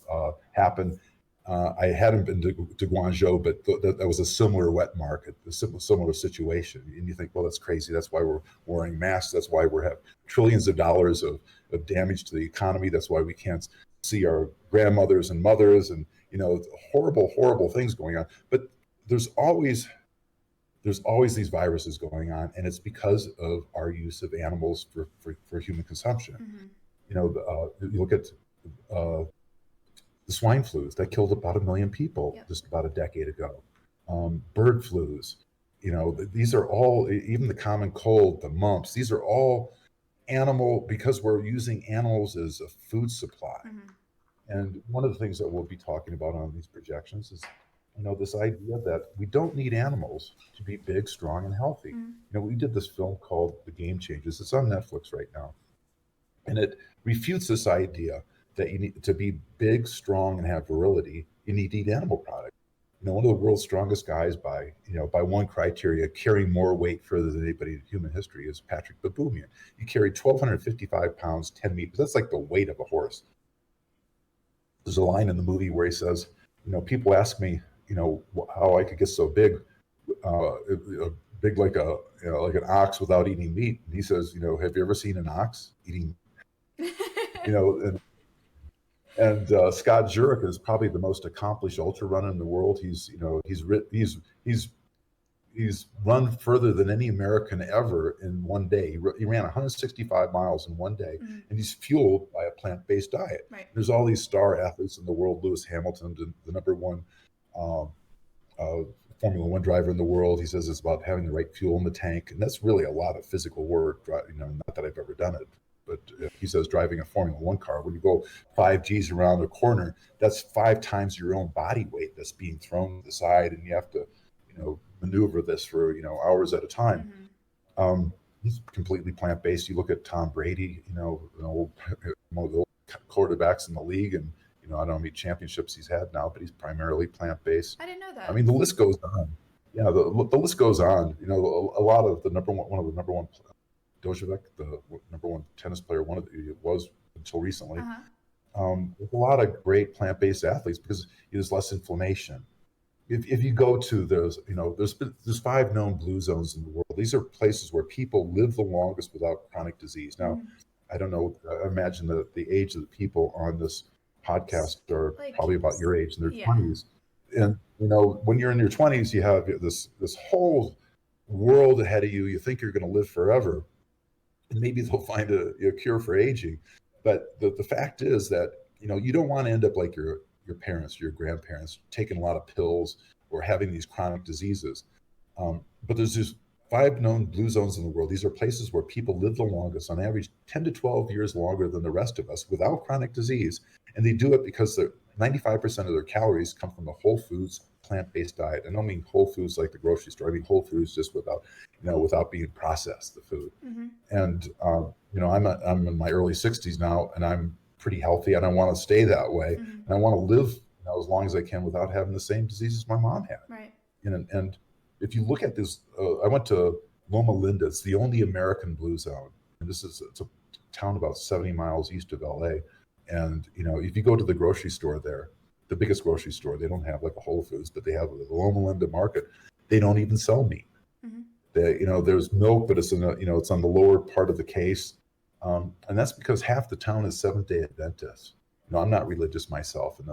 happened. I hadn't been to Guangzhou, but that was a similar wet market, a similar situation. And you think, well, that's crazy. That's why we're wearing masks. That's why we have trillions of dollars of damage to the economy. That's why we can't see our grandmothers and mothers, and horrible, horrible things going on. But there's always these viruses going on, and it's because of our use of animals for human consumption. You look at the swine flus that killed about 1 million people just about a decade ago. Bird flus, these are all, even the common cold, the mumps, these are all animal, because we're using animals as a food supply. And one of the things that we'll be talking about on these projections is, this idea that we don't need animals to be big, strong, and healthy. We did this film called The Game Changers. It's on Netflix right now. And it refutes this idea that you need to be big, strong, and have virility. You need to eat animal products. One of the world's strongest guys by one criteria, carrying more weight further than anybody in human history, is Patrick Baboumian. He carried 1,255 pounds, 10 meters. That's like the weight of a horse. There's a line in the movie where he says, people ask me, how I could get so big, big like like an ox without eating meat. And he says, have you ever seen an ox eating? And Scott Jurek is probably the most accomplished ultra runner in the world. He's run further than any American ever in one day. He ran 165 miles in one day, and he's fueled by a plant-based diet. Right. There's all these star athletes in the world. Lewis Hamilton, the number one Formula One driver in the world. He says it's about having the right fuel in the tank, and that's really a lot of physical work. Not that I've ever done it. But he says driving a Formula One car, when you go 5 Gs around a corner, that's 5 times your own body weight that's being thrown to the side, and you have to, maneuver this for hours at a time. He's completely plant-based. You look at Tom Brady, one of the old quarterbacks in the league, and I don't know how many championships he's had now, but he's primarily plant-based. I didn't know that. I mean, the list goes on. Yeah, the list goes on. A lot of one of the number one. Dojovic, the number one tennis player, it was until recently. There's a lot of great plant-based athletes because there's less inflammation. If you go to those, there's 5 known blue zones in the world. These are places where people live the longest without chronic disease. Now, I don't know. I imagine that the age of the people on this podcast are probably about your age, in their 20s. And when you're in your 20s, you have this whole world ahead of you. You think you're going to live forever. And maybe they'll find a cure for aging. But the fact is that, you don't want to end up like your parents, your grandparents, taking a lot of pills or having these chronic diseases. But there's these 5 known blue zones in the world. These are places where people live the longest, on average 10 to 12 years longer than the rest of us, without chronic disease. And they do it because 95% of their calories come from the whole foods plant-based diet. I don't mean whole foods like the grocery store. I mean whole foods just without being processed, the food. And I'm in my early 60s now, and I'm pretty healthy, and I want to stay that way, and I want to live as long as I can without having the same diseases my mom had. Right. And if you look at this, I went to Loma Linda. It's the only American blue zone, and it's a town about 70 miles east of LA. And if you go to the grocery store there, the biggest grocery store, they don't have like a Whole Foods, but they have the Loma Linda market. they don't even sell meat. Mhm. There's milk, but it's it's on the lower part of the case, and that's because half the town is Seventh-day Adventists. I'm not religious myself in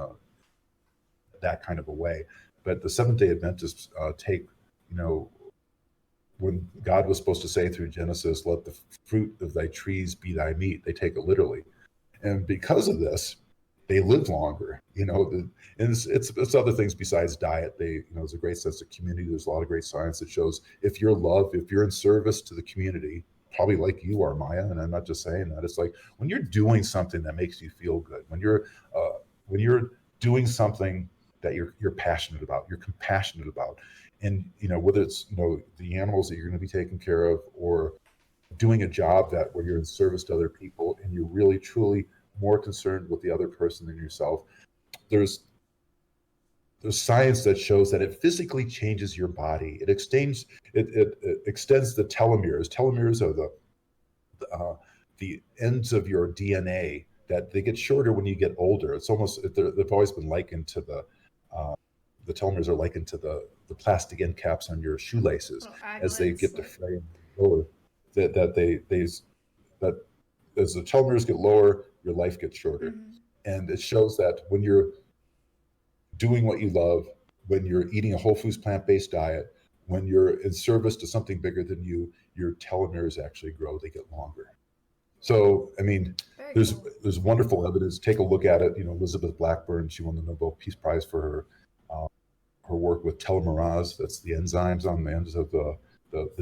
that kind of a way, but the Seventh-day Adventists take, you know, when God was supposed to say through Genesis, "Let the fruit of thy trees be thy meat," they take it literally, and because of this, they live longer. And it's other things besides diet. There's a great sense of community. There's a lot of great science that shows if you're in service to the community, probably like you are, Maya. And I'm not just saying that. It's like when you're doing something that makes you feel good, when you're doing something that you're passionate about, you're compassionate about, and whether it's the animals that you're going to be taking care of, or doing a job that where you're in service to other people and you're really truly more concerned with the other person than yourself, there's science that shows that it physically changes your body. It extends the telomeres. Telomeres are the ends of your DNA that they get shorter when you get older. It's almost they've always been likened to the telomeres are likened to the plastic end caps on your shoelaces. Little As they aglets, get to like. fray and lower, that as the telomeres get lower, your life gets shorter. Mhm. And it shows that when you're doing what you love, when you're eating a whole foods plant-based diet, when you're in service to something bigger than you, your telomeres actually grow, they get longer. So, I mean, Very there's cool. there's wonderful evidence. Take a look at it. Elizabeth Blackburn, she won the Nobel Peace Prize for her work with telomerase. That's the enzymes on the ends of the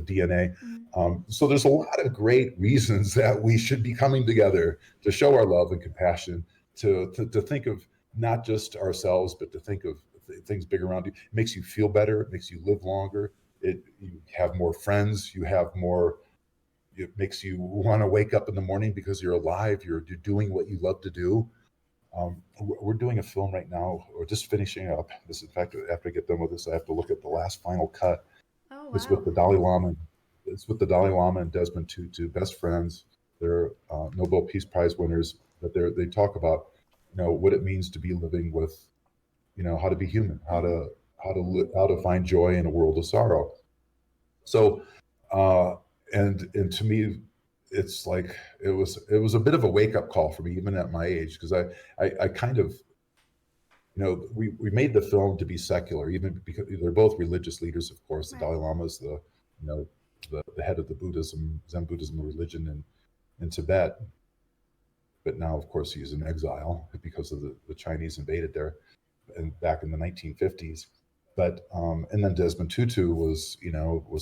DNA. Mhm. So there's a lot of great reasons that we should be coming together to show our love and compassion, to think of not just ourselves, but to think of things big around you. It makes you feel better. It makes you live longer. You have more friends. You have more. It makes you want to wake up in the morning because you're alive. You're doing what you love to do. We're doing a film right now, or just finishing up. This, in fact, after I get done with this, I have to look at the last final cut. Oh, It's wow. with the Dalai Lama. It's with the Dalai Lama and Desmond Tutu, best friends. They're Nobel Peace Prize winners. But they talk about what it means to be living with, how to be human, Mhm. how to find joy in a world of sorrow. So, uh, and to me, it's like it was a bit of a wake up call for me, even at my age, because I kind of we made the film to be secular, even because they're both religious leaders. Of course, the Right. Dalai Lama is the head of the Zen Buddhism religion in Tibet, but now, of course, he's in exile because of the Chinese invaded there, and back in the 1950s. But and then Desmond Tutu was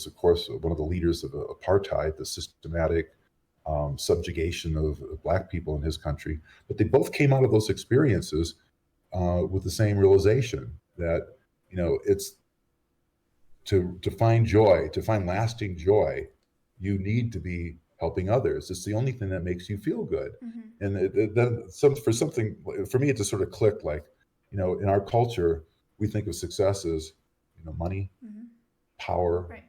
of course one of the leaders of apartheid, the systematic subjugation of black people in his country. But they both came out of those experiences with the same realization that it's to find joy, to find lasting joy, you need to be helping others. It's the only thing that makes you feel good. Mhm. And then for me, it just sort of clicked. Like, in our culture, we think of success as money, Mhm. power, Right.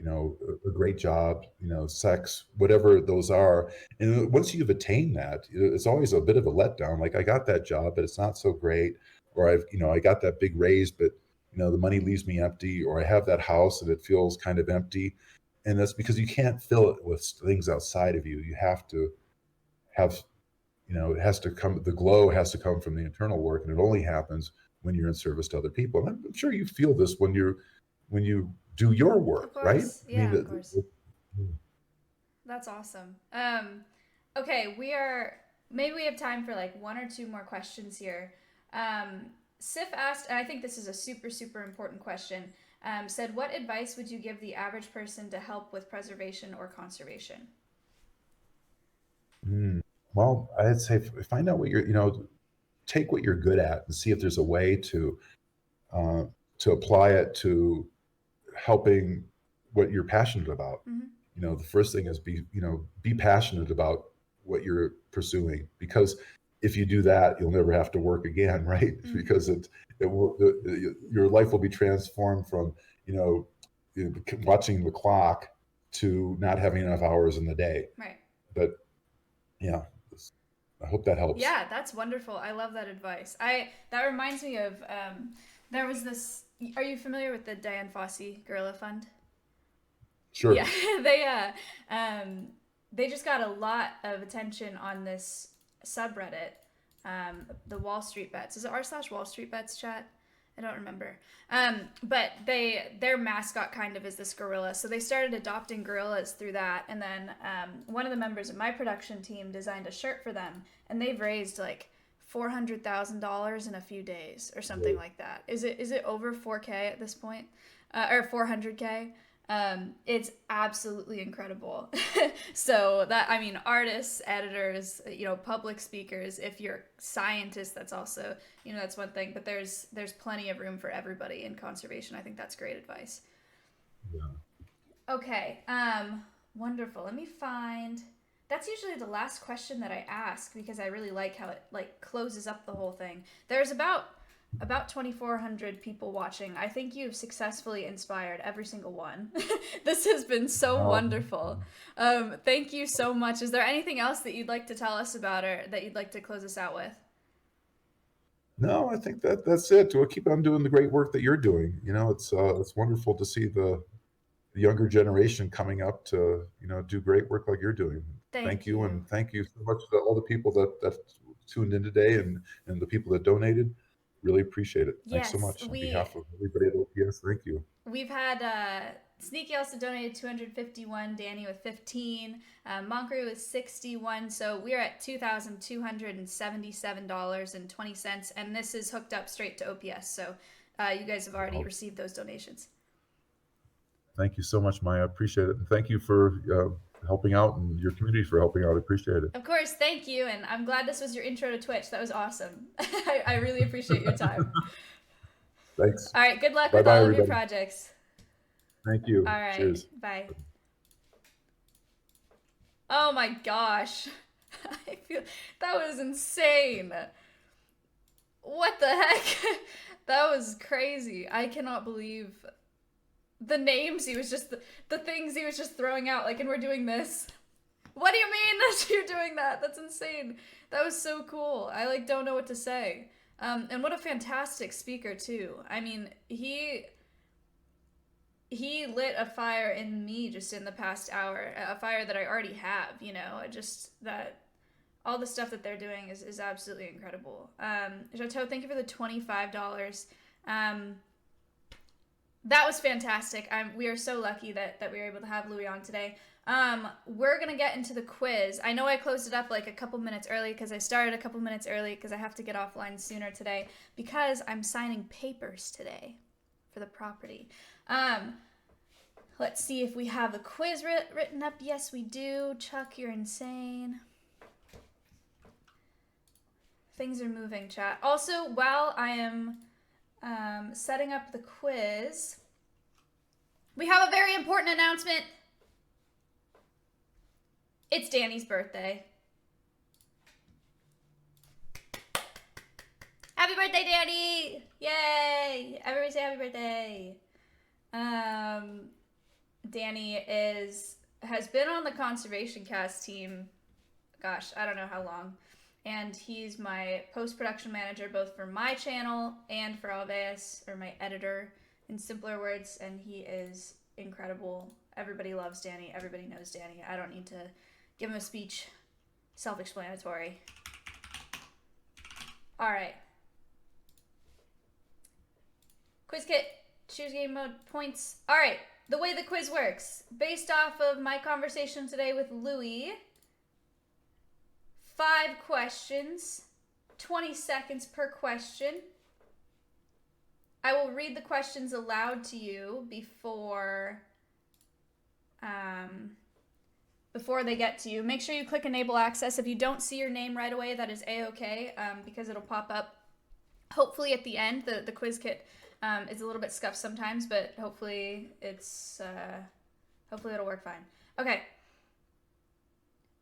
a great job, sex, whatever those are. And once you've attained that, it's always a bit of a letdown. Like, I got that job, but it's not so great. Or I got that big raise, but the money leaves me empty. Or I have that house and it feels kind of empty. And that's because you can't fill it with things outside of you. You have to have, it has to come, the glow has to come from the internal work. And it only happens when you're in service to other people. And I'm sure you feel this when you do your Of work, right? course. I mean, Yeah, of course. That's awesome. Okay, maybe we have time for like one or two more questions here. Sif asked, and I think this is a super, super important question, said, what advice would you give the average person to help with preservation or conservation? mm, well, I'd say find out what take what you're good at and see if there's a way uh, to apply it to helping what you're passionate about. Mm-hmm. The first thing is be passionate about what you're pursuing, because if you do that, you'll never have to work again, right? Mm-hmm. Because your life will be transformed from you know watching the clock to not having enough hours in the day. Right. But yeah, I hope that helps. Yeah, that's wonderful. I love that advice. That reminds me of there was this Are you familiar with the Diane Fossey Gorilla Fund? Sure. Yeah, um, they just got a lot of attention on this subreddit, the Wall Street Bets. Is it r/Wall Street Bets chat? I don't remember. But their mascot kind of is this gorilla, so they started adopting gorillas through that. And then one of the members of my production team designed a shirt for them, and they've raised like $400,000 in a few days or something like that. Is it over 4K at this point, or 400K? It's absolutely incredible. So that, I mean, artists, editors, public speakers, if you're scientists, that's also, that's one thing, but there's plenty of room for everybody in conservation. I think that's great advice. Yeah. Okay. Wonderful. Let me find, that's usually the last question that I ask because I really like how it like closes up the whole thing. There's about 2,400 people watching. I think you've successfully inspired every single one. This has been so wonderful. Thank you so much. Is there anything else that you'd like to tell us about or that you'd like to close us out with? No, I think that's it. We'll keep on doing the great work that you're doing. It's wonderful to see the younger generation coming up to do great work like you're doing. Thank you, and thank you so much to all the people that tuned in today and the people that donated. Really appreciate it. Thanks so much on behalf of everybody at OPS. Thank you. We've had Sneaky also donated 251, Danny with 15, Monkery with 61. So we're at $2,277.20, and this is hooked up straight to OPS. So you guys have already received those donations. Thank you so much, Maya. I appreciate it. And thank you for helping out and your community for helping out. I appreciate it. Of course, thank you. And I'm glad this was your intro to Twitch. That was awesome. I really appreciate your time. Thanks. All right. Good luck with all of your projects. Thank you. All right. Cheers. Bye. Oh my gosh. I feel that was insane. What the heck? That was crazy. I cannot believe the names he was just, the things he was just throwing out, like, and we're doing this. What do you mean that you're doing that? That's insane. That was so cool. I, like, don't know what to say. And what a fantastic speaker, too. I mean, he lit a fire in me just in the past hour, a fire that I already have, just that all the stuff that they're doing is absolutely incredible. Chateau, thank you for the $25. That was fantastic. We are so lucky that we were able to have Louie on today. We're going to get into the quiz. I know I closed it up like a couple minutes early because I started a couple minutes early because I have to get offline sooner today because I'm signing papers today for the property. Let's see if we have a quiz written up. Yes, we do. Chuck, you're insane. Things are moving, chat. Also, while I am setting up the quiz, we have a very important announcement. It's Danny's birthday. Happy birthday, Danny! Yay! Everybody say happy birthday. Danny has been on the Conservation Cast team, gosh, I don't know how long. And he's my post-production manager, both for my channel and for Alveus, or my editor, in simpler words. And he is incredible. Everybody loves Danny. Everybody knows Danny. I don't need to give him a speech. Self-explanatory. All right. Quiz kit. Choose game mode. Points. All right. The way the quiz works. Based off of my conversation today with Louie, 5 questions, 20 seconds per question. I will read the questions aloud to you before they get to you. Make sure you click enable access. If you don't see your name right away, that is a-okay, because it'll pop up hopefully at the end. The quiz kit is a little bit scuffed sometimes, but hopefully it'll work fine. Okay.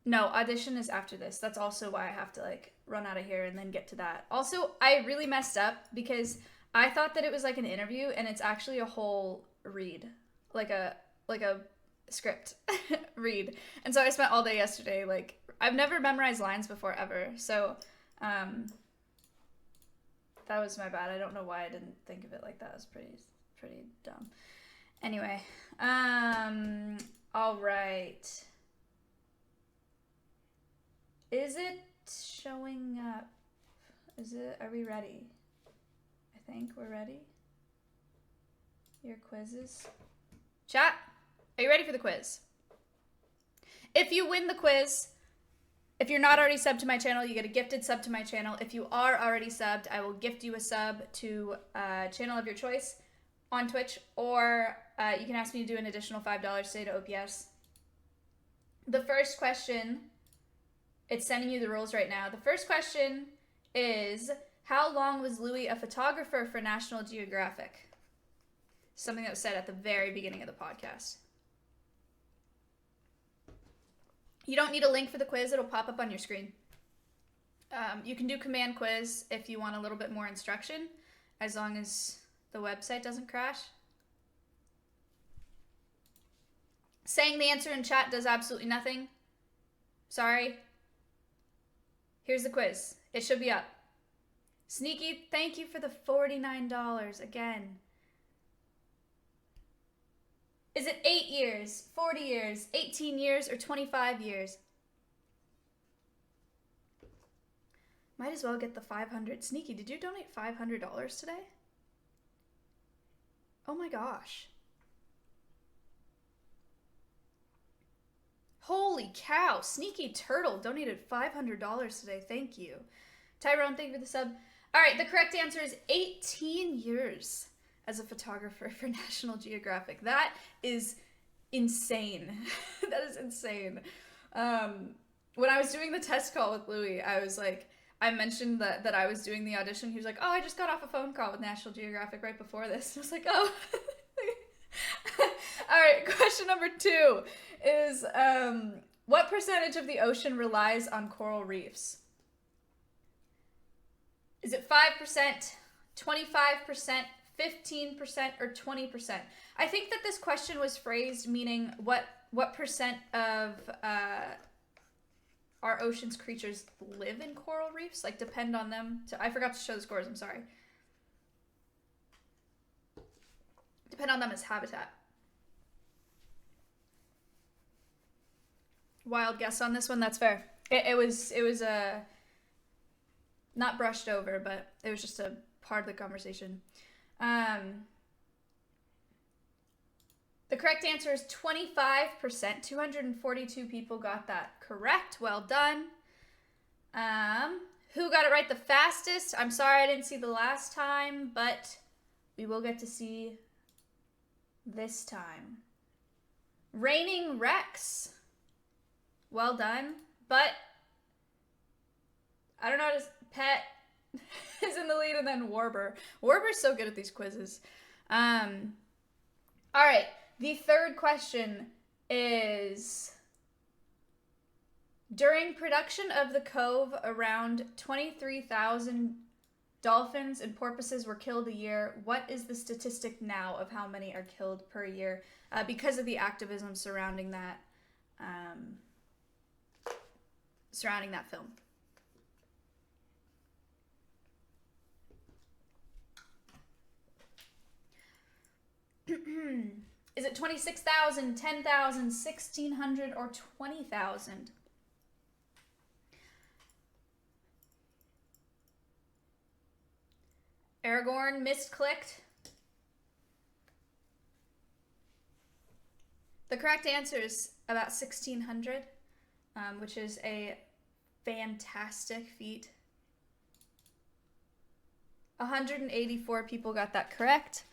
No, audition is after this. That's also why I have to like run out of here and then get to that. Also, I really messed up because I thought that it was like an interview and it's actually a whole read, like a script read. And so I spent all day yesterday, like I've never memorized lines before ever. So That was my bad. I don't know why I didn't think of it like that. It was pretty dumb. Anyway, all right. Is it showing up? Are we ready? I think we're ready. Your quizzes. Chat, are you ready for the quiz? If you win the quiz, if you're not already subbed to my channel, you get a gifted sub to my channel. If you are already subbed, I will gift you a sub to a channel of your choice on Twitch, or you can ask me to do an additional $5 today to OPS. The first question, it's sending you the rules right now. The first question is, how long was Louie a photographer for National Geographic? Something that was said at the very beginning of the podcast. You don't need a link for the quiz. It'll pop up on your screen. You can do command quiz if you want a little bit more instruction, as long as the website doesn't crash. Saying the answer in chat does absolutely nothing. Sorry. Here's the quiz. It should be up. Sneaky, thank you for the $49 again. Is it 8 years, 40 years, 18 years, or 25 years? Might as well get the 500. Sneaky, did you donate $500 today? Oh my gosh. Holy cow. Sneaky Turtle donated $500 today. Thank you. Tyrone, thank you for the sub. All right, the correct answer is 18 years as a photographer for National Geographic. That is insane. That is insane. When I was doing the test call with Louie, I was like, I mentioned that I was doing the audition. He was like, oh, I just got off a phone call with National Geographic right before this. I was like, oh. All right, question number 2 is, what percentage of the ocean relies on coral reefs? Is it 5%, 25%, 15%, or 20%? I think that this question was phrased meaning what percent of our ocean's creatures live in coral reefs, like depend on them. I forgot to show the scores, I'm sorry. Depend on them as habitat. Wild guess on this one, that's fair. It was not brushed over, but it was just a part of the conversation. The correct answer is 25%. 242 people got that correct. Well done. Who got it right the fastest? I'm sorry I didn't see the last time, but we will get to see this time. Raining Rex. Well done. But I don't know how to... Pet is in the lead, and then Warber. Warber's so good at these quizzes. All right. The third question is, during production of The Cove, around 23,000 dolphins and porpoises were killed a year. What is the statistic now of how many are killed per year because of the activism surrounding that film? Is it 26,000, 10,000, 1,600, or 20,000? Aragorn misclicked. The correct answer is about 1,600, which is a fantastic feat. 184 people got that correct.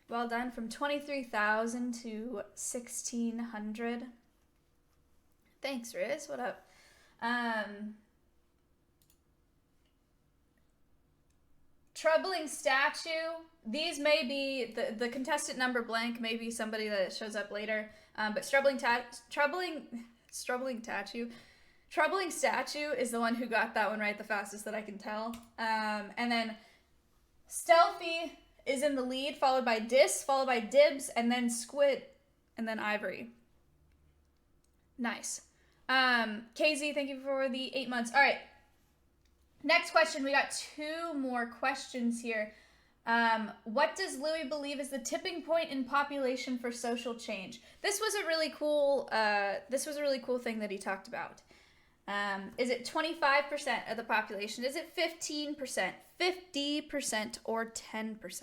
Well done. From 23,000 to 1,600. Thanks, Riz. What up? Troubling statue. These may be, the contestant number blank may be somebody that shows up later. But troubling statue is the one who got that one right the fastest that I can tell. And then stealthy is in the lead, followed by Dis, followed by Dibs, and then Squid, and then Ivory. Nice. KZ, thank you for the 8 months. All right. Next question. We got 2 more questions here. What does Louie believe is the tipping point in population for social change? This was a really cool thing that he talked about. Is it 25% of the population? Is it 15%, 50%, or 10%?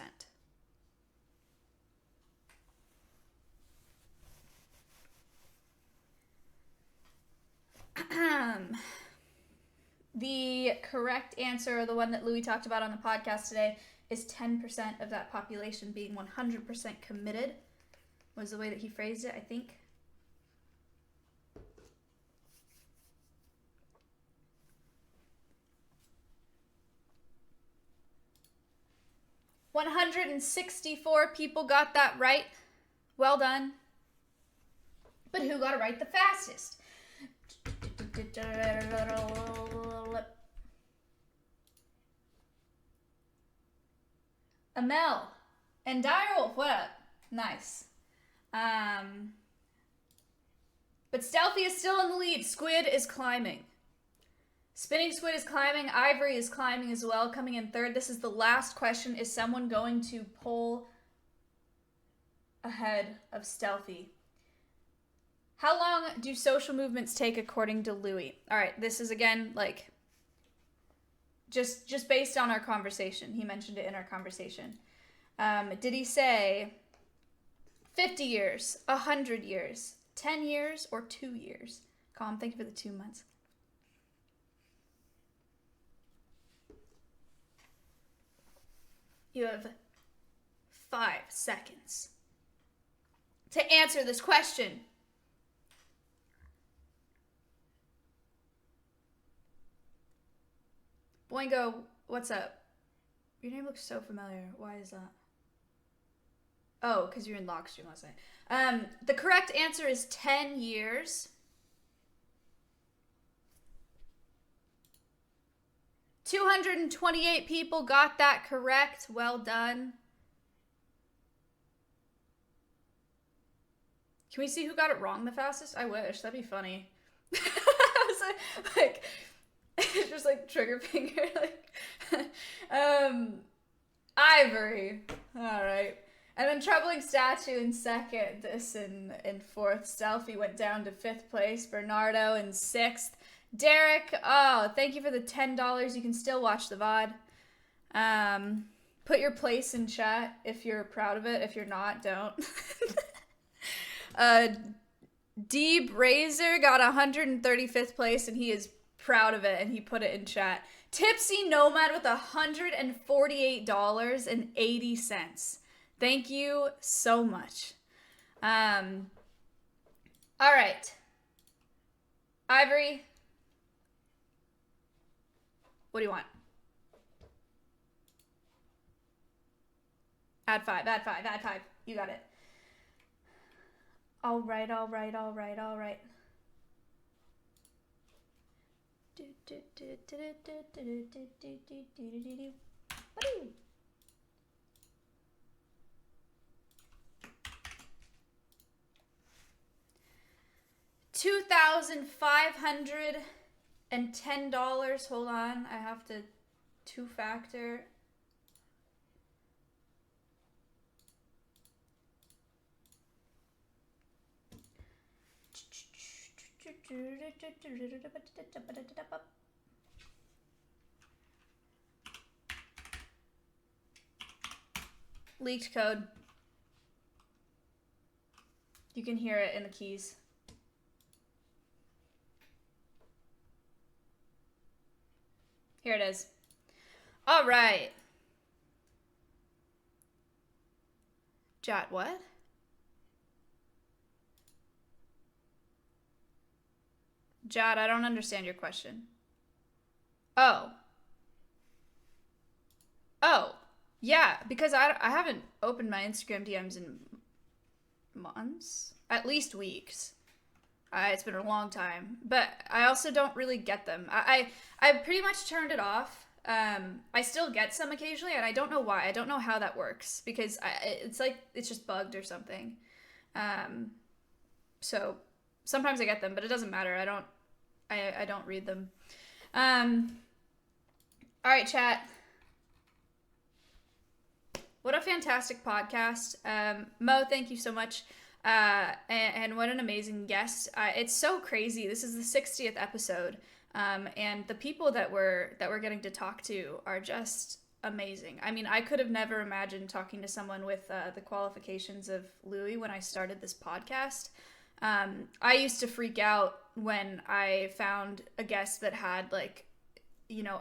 The correct answer, the one that Louie talked about on the podcast today, is 10% of that population being 100% committed, was the way that he phrased it, I think. $164 people got that right. Well done. But who got it right the fastest? Amel and Direwolf, what up? Nice. But Stealthy is still in the lead. Squid is climbing. Spinning Squid is climbing. Ivory is climbing as well, coming in third. This is the last question. Is someone going to pull ahead of Stealthy? How long do social movements take according to Louie? All right, this is again like just based on our conversation. He mentioned it in our conversation. Did he say 50 years, 100 years, 10 years, or 2 years? Calm, thank you for the 2 months. You have 5 seconds to answer this question. Boingo, what's up? Your name looks so familiar. Why is that? Oh, because you're in lock stream last night. The correct answer is 10 years. 228 people got that correct. Well done. Can we see who got it wrong the fastest? I wish. That'd be funny. I was like just like trigger finger. Ivory. All right. And then Troubling Statue in second. This in fourth. Stealthy went down to 5th place. Bernardo in 6th. Derek, oh, thank you for the $10. You can still watch the VOD. Put your place in chat if you're proud of it. If you're not, don't. Deeb Razor got 135th place and he is proud of it and he put it in chat. Tipsy Nomad with $148.80. Thank you so much. All right. Ivory, what do you want? Add 5. You got it. All right. $2,510. Hold on, I have to 2-factor. Leaked code. You can hear it in the keys. Here it is. All right. Jot, what? Jot, I don't understand your question. Oh, yeah, because I haven't opened my Instagram DMs in months, at least weeks. It's been a long time, but I also don't really get them. I pretty much turned it off. I still get some occasionally, and I don't know why. I don't know how that works because it's like it's just bugged or something. So sometimes I get them, but it doesn't matter. I don't read them. All right, chat. What a fantastic podcast. Mo, thank you so much. And what an amazing guest. It's so crazy. This is the 60th episode. And the people that we're getting to talk to are just amazing. I mean, I could have never imagined talking to someone with the qualifications of Louie when I started this podcast. I used to freak out when I found a guest that had like,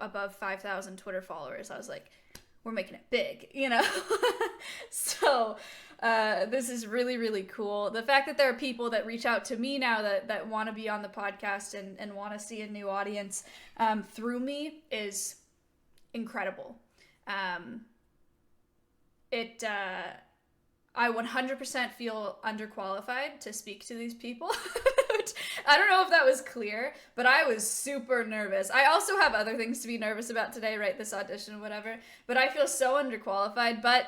above 5,000 Twitter followers. I was like, we're making it big, So this is really, really cool. The fact that there are people that reach out to me now that want to be on the podcast and want to see a new audience through me is incredible. I 100% feel underqualified to speak to these people. I don't know if that was clear, but I was super nervous. I also have other things to be nervous about today, right? This audition, whatever. But I feel so underqualified. But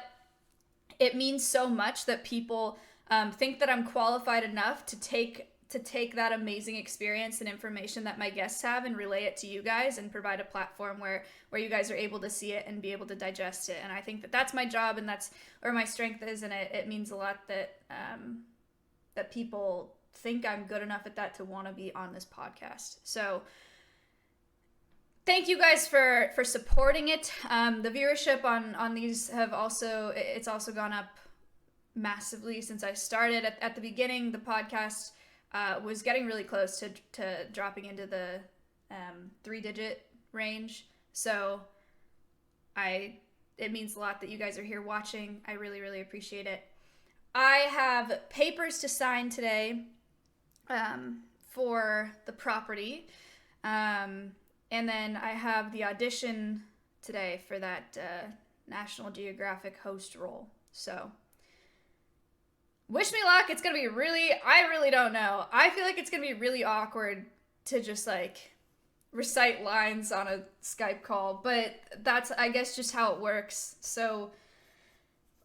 it means so much that people think that I'm qualified enough to take that amazing experience and information that my guests have and relay it to you guys and provide a platform where you guys are able to see it and be able to digest it. And I think that that's my job and that's where my strength is. And it means a lot that that people think I'm good enough at that to want to be on this podcast. So thank you guys for supporting it. The viewership on these it's also gone up massively since I started. At the beginning, the podcast was getting really close to dropping into the 3-digit range. So it means a lot that you guys are here watching. I really, really appreciate it. I have papers to sign today for the property. And then I have the audition today for that National Geographic host role. So wish me luck. It's going to be I really don't know. I feel like it's going to be really awkward to just like recite lines on a Skype call, but that's, I guess, just how it works. So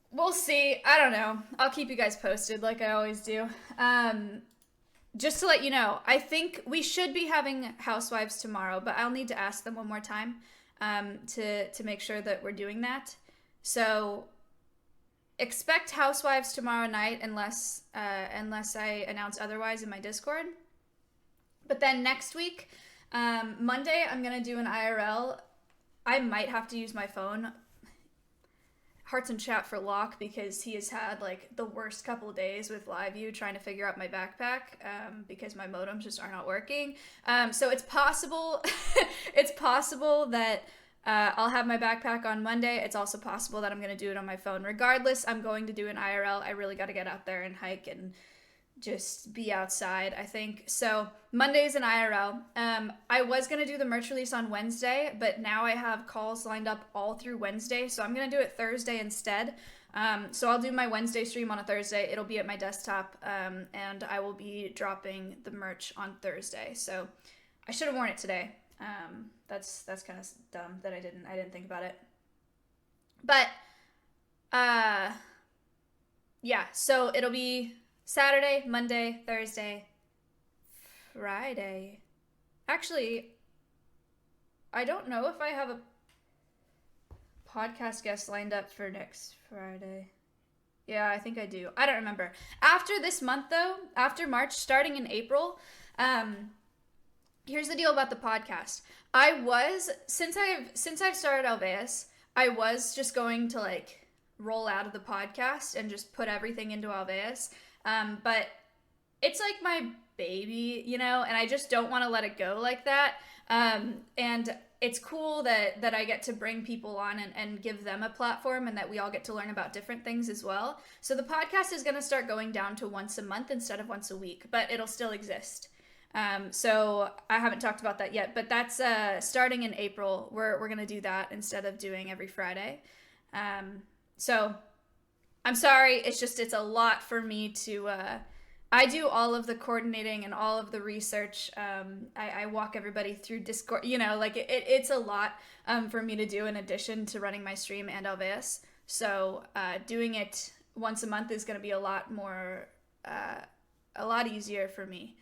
we'll see. I don't know. I'll keep you guys posted like I always do. Just to let you know, I think we should be having housewives tomorrow, but I'll need to ask them one more time to make sure that we're doing that. So expect housewives tomorrow night unless I announce otherwise in my Discord. But then next week, Monday, I'm going to do an IRL. I might have to use my phone. Hearts in chat for Locke because he has had like the worst couple of days with LiveView trying to figure out my backpack because my modems just are not working. So it's possible that I'll have my backpack on Monday. It's also possible that I'm going to do it on my phone. Regardless, I'm going to do an IRL. I really got to get out there and hike and just be outside, I think. So Monday's an IRL. I was going to do the merch release on Wednesday, but now I have calls lined up all through Wednesday. So I'm going to do it Thursday instead. So I'll do my Wednesday stream on a Thursday. It'll be at my desktop. And I will be dropping the merch on Thursday. So I should have worn it today. That's kind of dumb that I didn't think about it. But, yeah, so it'll be Saturday, Monday, Thursday, Friday. Actually, I don't know if I have a podcast guest lined up for next Friday. Yeah, I think I do. I don't remember. After this month, though, after March, starting in April, here's the deal about the podcast. Since I've started Alveus, I was just going to like roll out of the podcast and just put everything into Alveus. But it's like my baby, and I just don't want to let it go like that. And it's cool that I get to bring people on and give them a platform and that we all get to learn about different things as well. So the podcast is going to start going down to once a month instead of once a week, but it'll still exist. So I haven't talked about that yet, but that's starting in April. We're going to do that instead of doing every Friday. So I'm sorry. It's a lot for me to, I do all of the coordinating and all of the research. I walk everybody through Discord, it's a lot, for me to do in addition to running my stream and Alveus. So, doing it once a month is going to be a lot easier for me.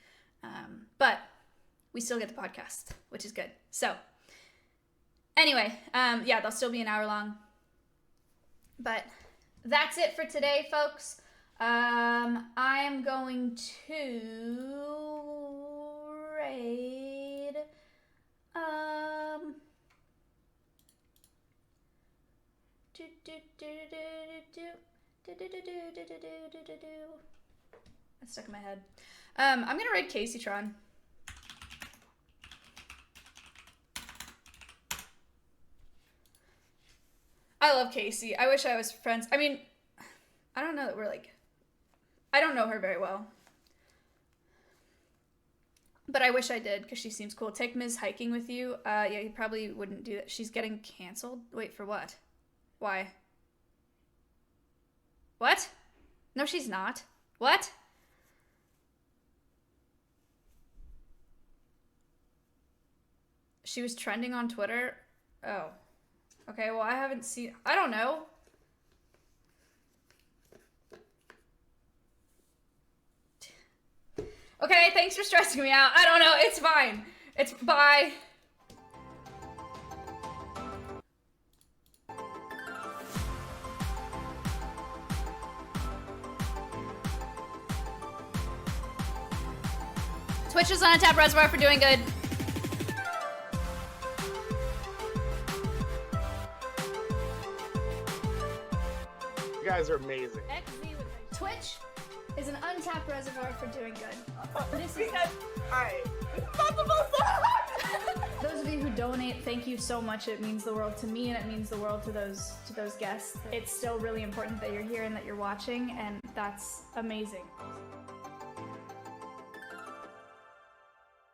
But we still get the podcast, which is good. So Anyway, yeah, they'll still be an hour long. But that's it for today, folks. I'm going to raid. That's stuck in my head. I'm gonna raid Caseytron. I love Casey. I wish I was friends. I mean, I don't know that we're like... I don't know her very well. But I wish I did, because she seems cool. Take Ms. hiking with you. Yeah, you probably wouldn't do that. She's getting canceled? Wait, for what? Why? What? No, she's not. What? She was trending on Twitter? Oh. Okay, well, I haven't seen... I don't know. Okay, thanks for stressing me out. I don't know. It's fine. It's... Bye. Twitch is on a tap reservoir for doing good. You guys are amazing. Twitch is an untapped reservoir for doing good. This is those of you who donate, thank you so much. It means the world to me, and it means the world to those guests. It's still really important that you're here and that you're watching, and that's amazing.